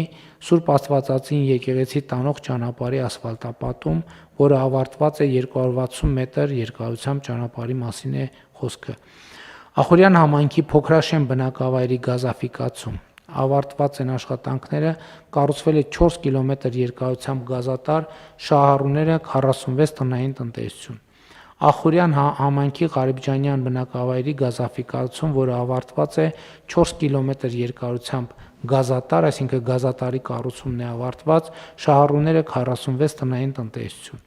Սուրբ Աստվածածին եկեղեցի տանող ճանապարհի ասֆալտապատում, որը ավարտված է 260 մետր երկարությամբ ճանապարհի մասին է խոսքը։ Ախուրյան համայնքի Փոքրաշեն բնակավայրի գազաֆիկացում ավարտված են աշխատանքները, կառուցվել է 4 կիլոմետր երկարությամբ գազատար, շահառուները 46 տնային տնտեսություն։ Ախուրյան համայնքի Ղարիբջանյան բնակավայրի գազաֆիկացում, որը ավարտված է 4 կիլոմետր երկարությամբ գազատար, այսինքն գազատարի կառուցումն է ավարտված, շահառուները 46 տնային տնտեսություն։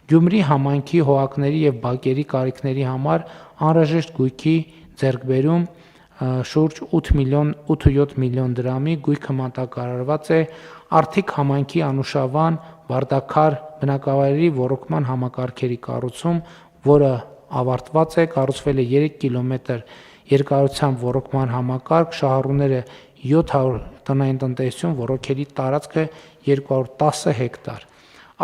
Գյումրի համայնքի հողակների եւ բակերի կարիքների համար անհրաժեշտ գույքի ձեռքբերում շուրջ 8.7 միլիոն դրամի գույքը մատակարարված է Արթիկ համայնքի Անուշավան, Վարդաքար բնակավայրերի ոռոգման համակարգերի կառուցում, որը ավարտված է, կառուցվել է 3 կիլոմետր երկարությամբ ոռոգման համակարգ, շահառուները 700 տնային տնտեսություն, ոռոգելի տարածքը 210 հեկտար։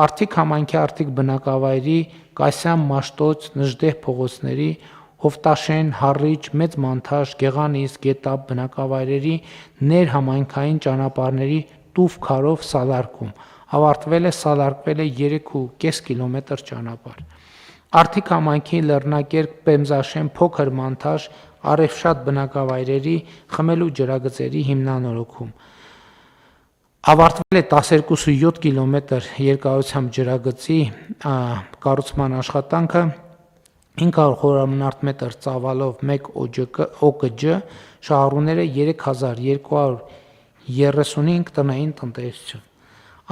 Արթիկ համայնքի Արթիկ բնակավայրի Կասյան, Մաշտոց, Նժդեհ փողոցների Հովտաշեն, Հառիչ, Մեծ Մանթաշ, Գեղանիս, Գետապ բնակավայրերի ներհամայնքային ճանապարհների տուֆ քարով սալարկում։ Ավարտվել է, սալարկվել է 3.5 կիլոմետր ճանապարհ։ Արթիկ համայնքի Լեռնակերտ, Պեմզաշեն, Փոքր Մանթաշ, Արևշատ բնակավայրերի խմելու ջրագծերի հիմնանորոգում։ Ավարտվել է 12.7 կիլոմետր երկարությամբ ջրագծի կառուցման աշխատանքը, 500 խորամնարդ մետր ծավալով 1 ՕԿՋ, շահառուները 3235 տնային տնտեսություն։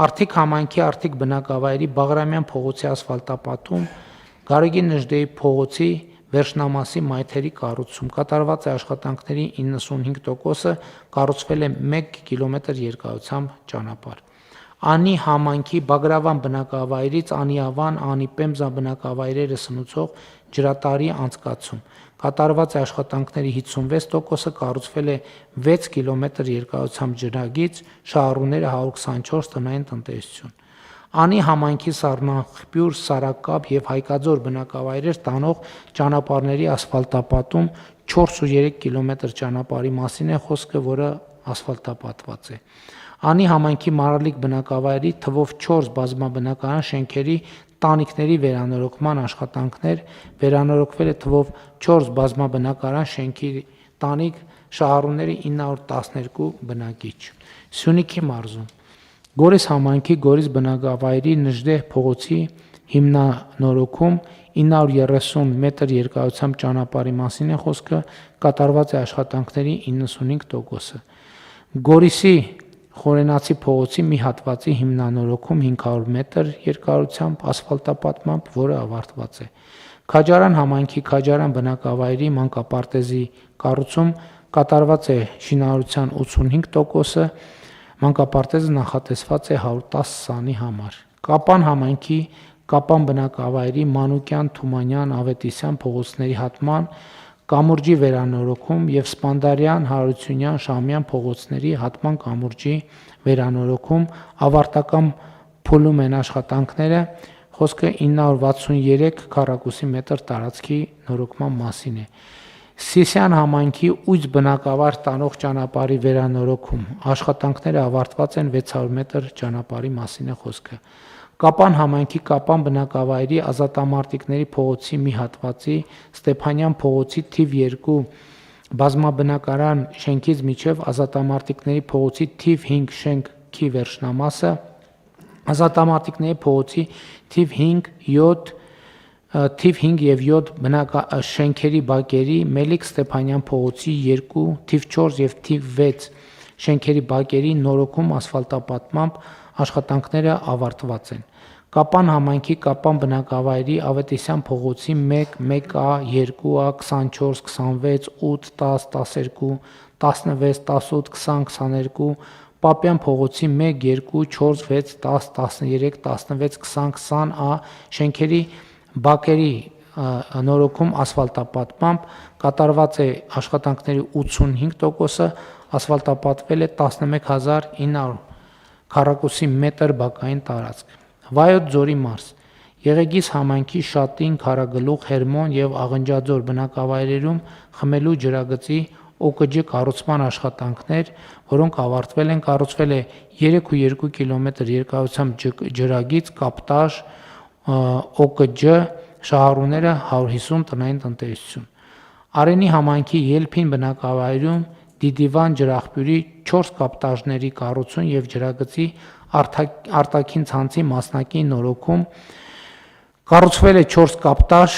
Արթիկ համայնքի Արթիկ բնակավայրի Բաղրամյան փողոցի ասֆալտապատում Գարեգին Նժդեի փողոցի վերջնամասի մայթերի կառուցում կատարված է աշխատանքների 95%-ը կառուցվել է 1 կիլոմետր երկարությամբ ճանապարհ։ Անի համայնքի Բագրավան բնակավայրից Անիավան, Անիպեմզա բնակավայրերը սնուցող ջրատարի անցկացում կատարված է աշխատանքների 56%-ը կառուցվել է 6 կիլոմետր երկարությամբ ջրագիծ, շահառուները 124 տնային տնտեսություն։ Անի համայնքի Սառնախպյուր, Սարակապ եւ Հայկաձոր բնակավայրեր տանող ճանապարհների ասֆալտապատում 4.3 կիլոմետր ճանապարհի մասին է խոսքը, որը ասֆալտապատված է։ Անի համայնքի Մարալիկ բնակավայրի թվով 4 բազմաբնակարան շենքերի տանիքների վերանորոգման աշխատանքներ վերանորոգվել է թվով 4 բազմաբնակարան շենքի տանիք, շահառուները 912 բնակիչ։ Սյունիքի մարզում Գորիս համայնքի Գորիս բնակավայրի Նժդե փողոցի հիմնանորոգում 930 մետր երկարությամբ ճանապարհի մասին է խոսքը, կատարված է աշխատանքների 95%-ը։ Գորիսի Խորենացի փողոցի մի հատվածի հիմնանորոգում 500 մետր երկարությամբ ասֆալտապատմամբ, որը ավարտված է։ Քաջարան համայնքի Քաջարան բնակավայրի մանկապարտեզի կառուցում կատարված է շինարարության 85%-ը, մանկապարտեզը նախատեսված է 110 սանի համար։ Կապան համայնքի Կապան բնակավայրի Մանուկյան, Թումանյան, Ավետիսյան փողոցների հատման, կամուրջի վերանորոգում եւ Սպանդարյան, Հարությունյան, Շամյան փողոցների հատման կամուրջի վերանորոգում ավարտական փուլում են աշխատանքները, խոսքը 963 քառակուսի մետր տարածքի նորոգման մասին է։ Սիսյան համայնքի Ուց բնակավայր տանող ճանապարհի վերանորոգում աշխատանքները ավարտված են 600 մետր ճանապարհի մասին է խոսքը։ Կապան համայնքի Կապան բնակավայրի Ազատամարտիկների փողոցի մի հատվածի Ստեփանյան փողոցի թիվ 2 բազմաբնակարան շենքից մինչև Ազատամարտիկների փողոցի թիվ 5 շենքի վերջնամասը, Ազատամարտիկների փողոցի թիվ 5, 7 թիվ 5 եւ 7 շենքերի բակերի Մելիք Ստեփանյան փողոցի 2, թիվ 4 եւ թիվ 6 շենքերի բակերի նորոգում ասֆալտապատմամբ աշխատանքները ավարտված են։ Կապան համայնքի Կապան բնակավայրի Ավետիսյան փողոցի 1, 1A, 2A, 24, 26, 8, 10, 12, 16, 18, 20, 22, Պապյան փողոցի 1, 2, 4, 6, 10, 13, 16, 20, 20A շենքերի բակերի նորոգում ասֆալտապատմամբ կատարված է աշխատանքների 85%-ը, ասֆալտապատվել է 11900 քառակուսի մետր բակային տարածք։ Վայոց ձորի մարզ Եղեգիս համայնքի Շատին, Քարագլուխ, Հերմոն եւ Աղնջաձոր բնակավայրերում խմելու ջրագծի OKG կառուցման աշխատանքներ, որոնք ավարտվել են, կառուցվել է 3.2 կիլոմետր երկարությամբ ջրագիծ, կապտաժ, OKG, շահառուները 150 տնային տնտեսություն։ Արենի համայնքի Ելփին բնակավայրում Դիդիվան ջրաղբյուրի 4 կապտաժների կառուցում եւ ջրագծի արտաքին ցանցի մասնակի նորոգում կառուցվել է 4 կապտաժ,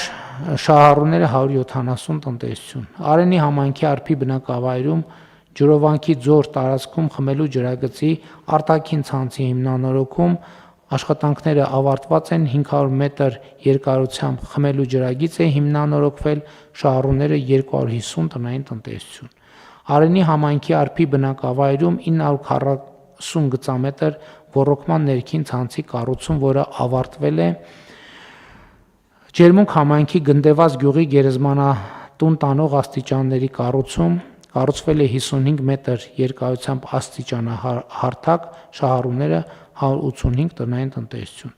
շահառուները 170 տնտեսություն։ Արենի համայնքի Արփի բնակավայրում Ջրովանքի ձոր տարածքում խմելու ջրագծի արտաքին ցանցի հիմնանորոգում աշխատանքները ավարտված են 500 մետր երկարությամբ խմելու ջրագիծ է հիմնանորոգվել, շահառուները 250 տնային տնտեսություն։ Արենի համայնքի Արփի բնակավայրում 940 գծամետր ոռոգման ներքին ցանցի կառուցում, որը ավարտվել է։ Ջերմուկ համայնքի Գնդեված գյուղի գերեզմանատուն տանող աստիճանների կառուցում կառուցվել է 55 մետր երկարությամբ աստիճանահարթակ, շահառուները 185 տնային տնտեսություն։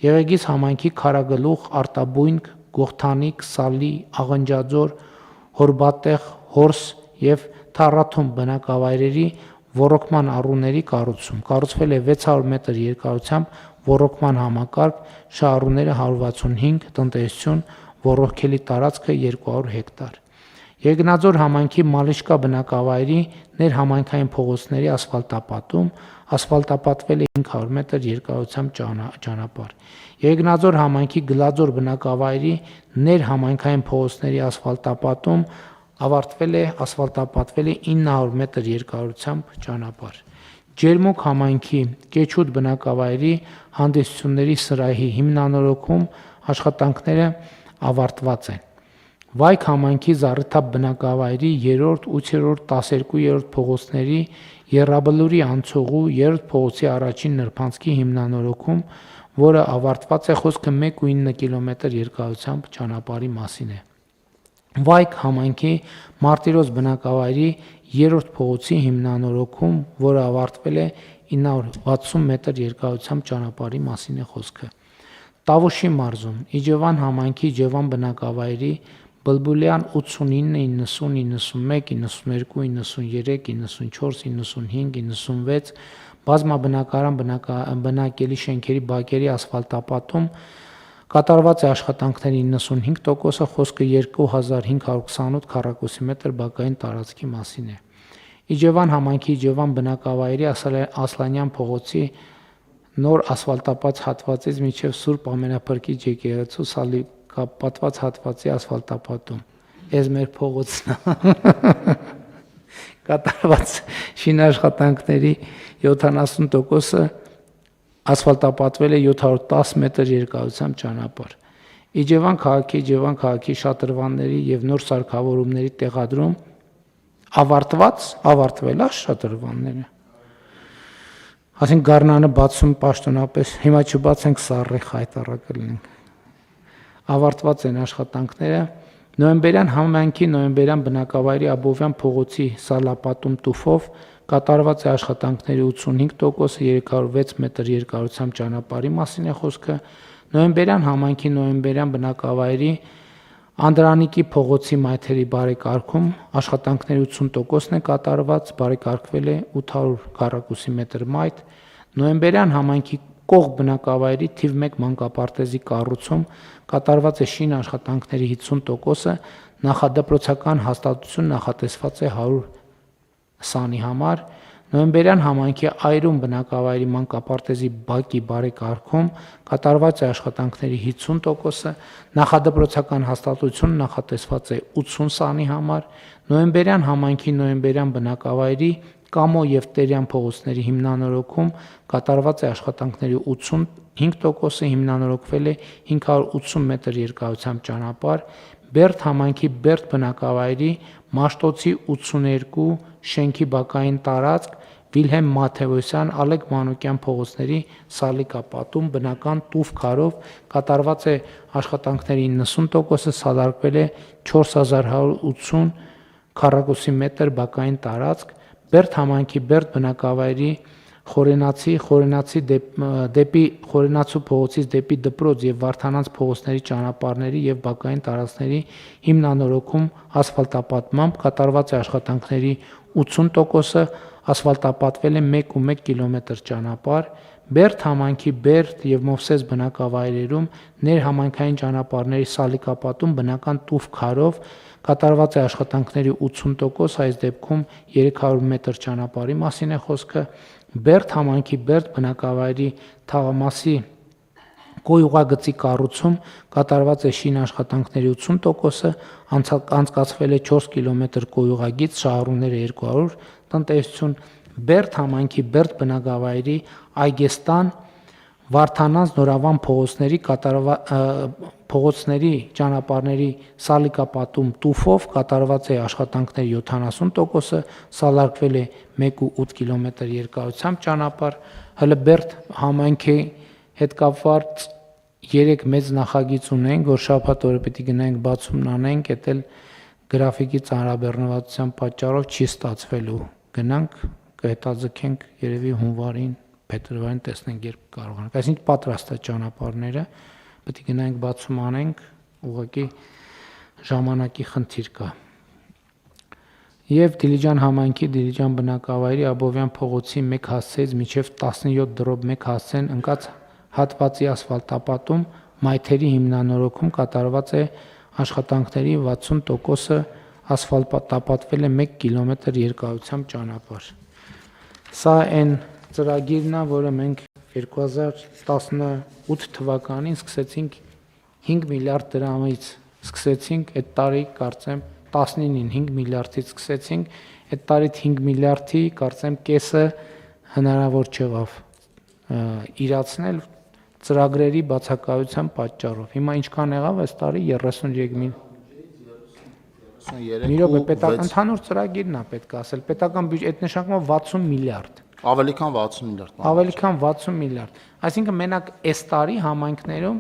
Եղեգիս համայնքի Քարագլուխ, Արտաբույն, Գողթանիկ, Սալի, Աղնջաձոր, Հորբատեղ, Հորս եւ Թառաթում բնակավայրերի ոռոգման առուների կառուցում կառուցվել է 600 մետր երկարությամբ ոռոգման համակարգ, շահառուները 165 տնտեսություն, ոռոգելի տարածքը 200 հեկտար։ Երկնաձոր համայնքի Մալիշկա բնակավայրի ներհամայնքային փողոցների ասֆալտապատում ասֆալտապատվել է 500 մետր երկարությամբ ճանապարհ։ Երկնաձոր համայնքի Գլաձոր բնակավայրի ներհամայնքային փողոցների ասֆալտապատում ասֆալտապատվել է 900 մետր երկարությամբ ճանապարհ։ Ջերմուկ համայնքի Կեչուտ բնակավայրի հանդիսությունների սրահի հիմնանորոգում աշխատանքները ավարտված են։ Վայք համայնքի Զառիթափ բնակավայրի 3-րդ, 8-րդ, 12-րդ փողոցների Եռաբլուրի անցողու 3-րդ փողոցի առաջին նրբանցքի հիմնանորոգում, որը ավարտված է, խոսքը 1.9 կիլոմետր երկարությամբ ճանապարհի մասին է։ Վայք համայնքի Մարտիրոս բնակավայրի 3-րդ փողոցի հիմնանորոգում, որը ավարտվել է 960 մետր երկարությամբ ճանապարհի մասին է խոսքը։ Տավուշի մարզում Իջևան համայնքի Իջևան բնակավայրի Բլբուլյան 89, 90, 91, 92, 93, 94, 95, 96 բազմաբնակարան բնակելի շենքերի բակերի ասֆալտապատում կատարված է աշխատանքների 95%-ը, խոսքը 2528 քառակուսի մետր բակային տարածքի մասին է։ Իջևան համայնքի Իջևան բնակավայրի Ասլանյան փողոցի նոր ասֆալտապատ հատվածից մինչև Սուրբ Ամենափրկիչ եկեղեցու սալիկապատված հատվածի ասֆալտապատում։ Այս մեր փողոցն է։ Կատարված շինաշխատանքների 70%-ը ասֆալտապատվել է 710 մետր երկարությամբ ճանապարհ։ Իջևան քաղաքի շատրվանների եւ նոր սարքավորումների տեղադրում ավարտվել է շատրվանները։ Ասենք գարնանը բացում պաշտոնապես, հիմա չբացենք սառի խայտարակը լինենք։ Ավարտված են աշխատանքները։ Նոյեմբերյան համայնքի Նոյեմբերյան բնակավայրի Աբովյան փողոցի սալապատում տուֆով կատարված է աշխատանքների 85%-ը 306 մետր երկարությամբ ճանապարհի մասին է խոսքը։ Նոյեմբերյան համայնքի Նոյեմբերյան բնակավայրի Անդրանիկի փողոցի մայթերի բարեկարգում աշխատանքների 80%-ն է կատարված, բարեկարգվել է 800 քառակուսի մետր մայթ։ Նոյեմբերյան համայնքի Կող բնակավայրի թիվ 1 մանկապարտեզի կառուցում կատարված է շին աշխատանքների 50%-ը, նախադպրոցական հաստատություն նախատեսված է 100 սանի համար։ Նոյեմբերյան համայնքի Այրում բնակավայրի մանկապարտեզի բակի բարեկարգում կատարված է աշխատանքների 50%-ը, նախադպրոցական հաստատություն նախատեսված է 80 սանի համար։ Նոյեմբերյան համայնքի Նոյեմբերյան բնակավայրի Կամո եւ Տերյան փողոցների հիմնանորոգում կատարված է աշխատանքների 85%-ը, հիմնանորոգվել է 580 մետր երկարությամբ ճանապարհ։ Բերդ համայնքի Բերդ բնակավայրի Մաշտոցի 82 շենքի բակային տարածք Վիլհեմ Մաթեոսյան, Ալեկ Մանուկյան փողոցների սալիկապատում բնական տուֆ քարով կատարված է աշխատանքների 90%-ը, սադարկվել է 4180 քառակուսի մետր բակային տարածք։ Բերդ համայնքի Բերդ բնակավայրի Խորենացի դեպի Խորենացու փողոցից դեպի դպրոց եւ Վարդանանց փողոցների ճանապարհների եւ բակային տարածքների հիմնանորոգում ասֆալտապատմամբ կատարված է աշխատանքների 80%-ը, ասֆալտապատվել է 1.1 կիլոմետր ճանապարհ։ Բերդ համայնքի Բերդ եւ Մովսես բնակավայրերում ներհամայնքային ճանապարհների սալիկապատում բնական տուֆ քարով կատարված է աշխատանքների 80%, այս դեպքում 300 մետր ճանապարհի մասին է խոսքը։ Բերդ համայնքի Բերդ բնակավայրի թաղամասի գոյուղագծի կառուցում կատարված է շին աշխատանքների 80%-ը, անցկացվել է 4 կիլոմետր գոյուղագիծ, շահառուները 200, տնտեսություն։ Բերդ համայնքի Բերդ բնակավայրի Այգեստան, Վարդանանց, Նորավան փողոցների ճանապարհների սալիկապատում տուֆով կատարված է աշխատանքների 70%-ը, սալարկվել է 1.8 կիլոմետր երկարությամբ ճանապարհ։ Հələ Բերդ համայնքի հետ կապված 3 մեծ նախագիծ ունենք, որ շաբաթ օրը պիտի գնանք բացումն անենք, դա էլ գրաֆիկի ծանրաբեռնվածության պատճառով չի ստացվելու։ Գնանք, կհետաձգենք երևի հունվարին, փետրվարին տեսնենք երբ կարողանանք։ Այսինքն պատրաստ է ճանապարհները, պետք է գնանք բացում անենք, ուղղակի ժամանակի խնդիր կա։ Եվ Դիլիջան համայնքի Դիլիջան բնակավայրի Աբովյան փողոցի 1 հասցեից մինչև 17/1 հասցեն ընկած հատվածի ասֆալտապատում մայթերի հիմնանորոգում կատարված է աշխատանքների 60%-ը, ասֆալտապատվել է 1 կիլոմետր երկարությամբ ճանապարհ։ Սա այն ծրագիրն է, որը մենք 2018 թվականին սկսեցինք 5 միլիարդ դրամից սկսեցինք, այդ տարի կարծեմ 19-ին 5 միլիարդից սկսեցինք, այդ տարի 5 միլիարդի կարծեմ կեսը հնարավոր չեղավ իրացնել, ծրագրերի բացակայության պատճառով։ Հիմա ինչքան եղավ այս տարի 33 միլիոն։ 33 Մի րոպե, ու պետական 6 ընդհանուր ծրագիրն է պետք է ասել։ Պետական բյուջե, այդ նշանակում 60 միլիարդ։ ավելի քան 60 միլիարդ։ Ավելի քան 60 միլիարդ։ Այսինքն մենակ այս տարի համայնքներում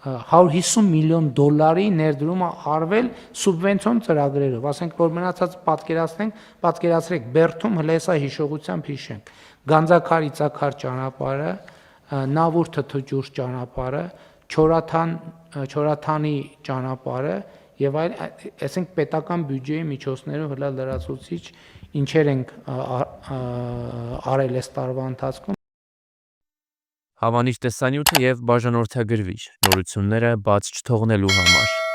150 միլիոն դոլարի ներդրում է արվել սուբվենցիոն ծրագրերով։ Ասենք որ մնացած պատկերացրեք Բերթում հենց հեսա հիշողությամբ հիշենք։ Գանձակար-Իցակար ճանապարհը, Նավուր-Թթուջուր ճանապարհը, Չորաթանի ճանապարհը եւ այլ, այսինքն պետական բյուջեի միջոցներով հլա լրացուցիչ ինչեր ենք արել այս տարվա ընթացքում։ Հավանիչ տեսանյութը եւ բաժանորդագրվիչ նորությունները բաց չթողնելու համար։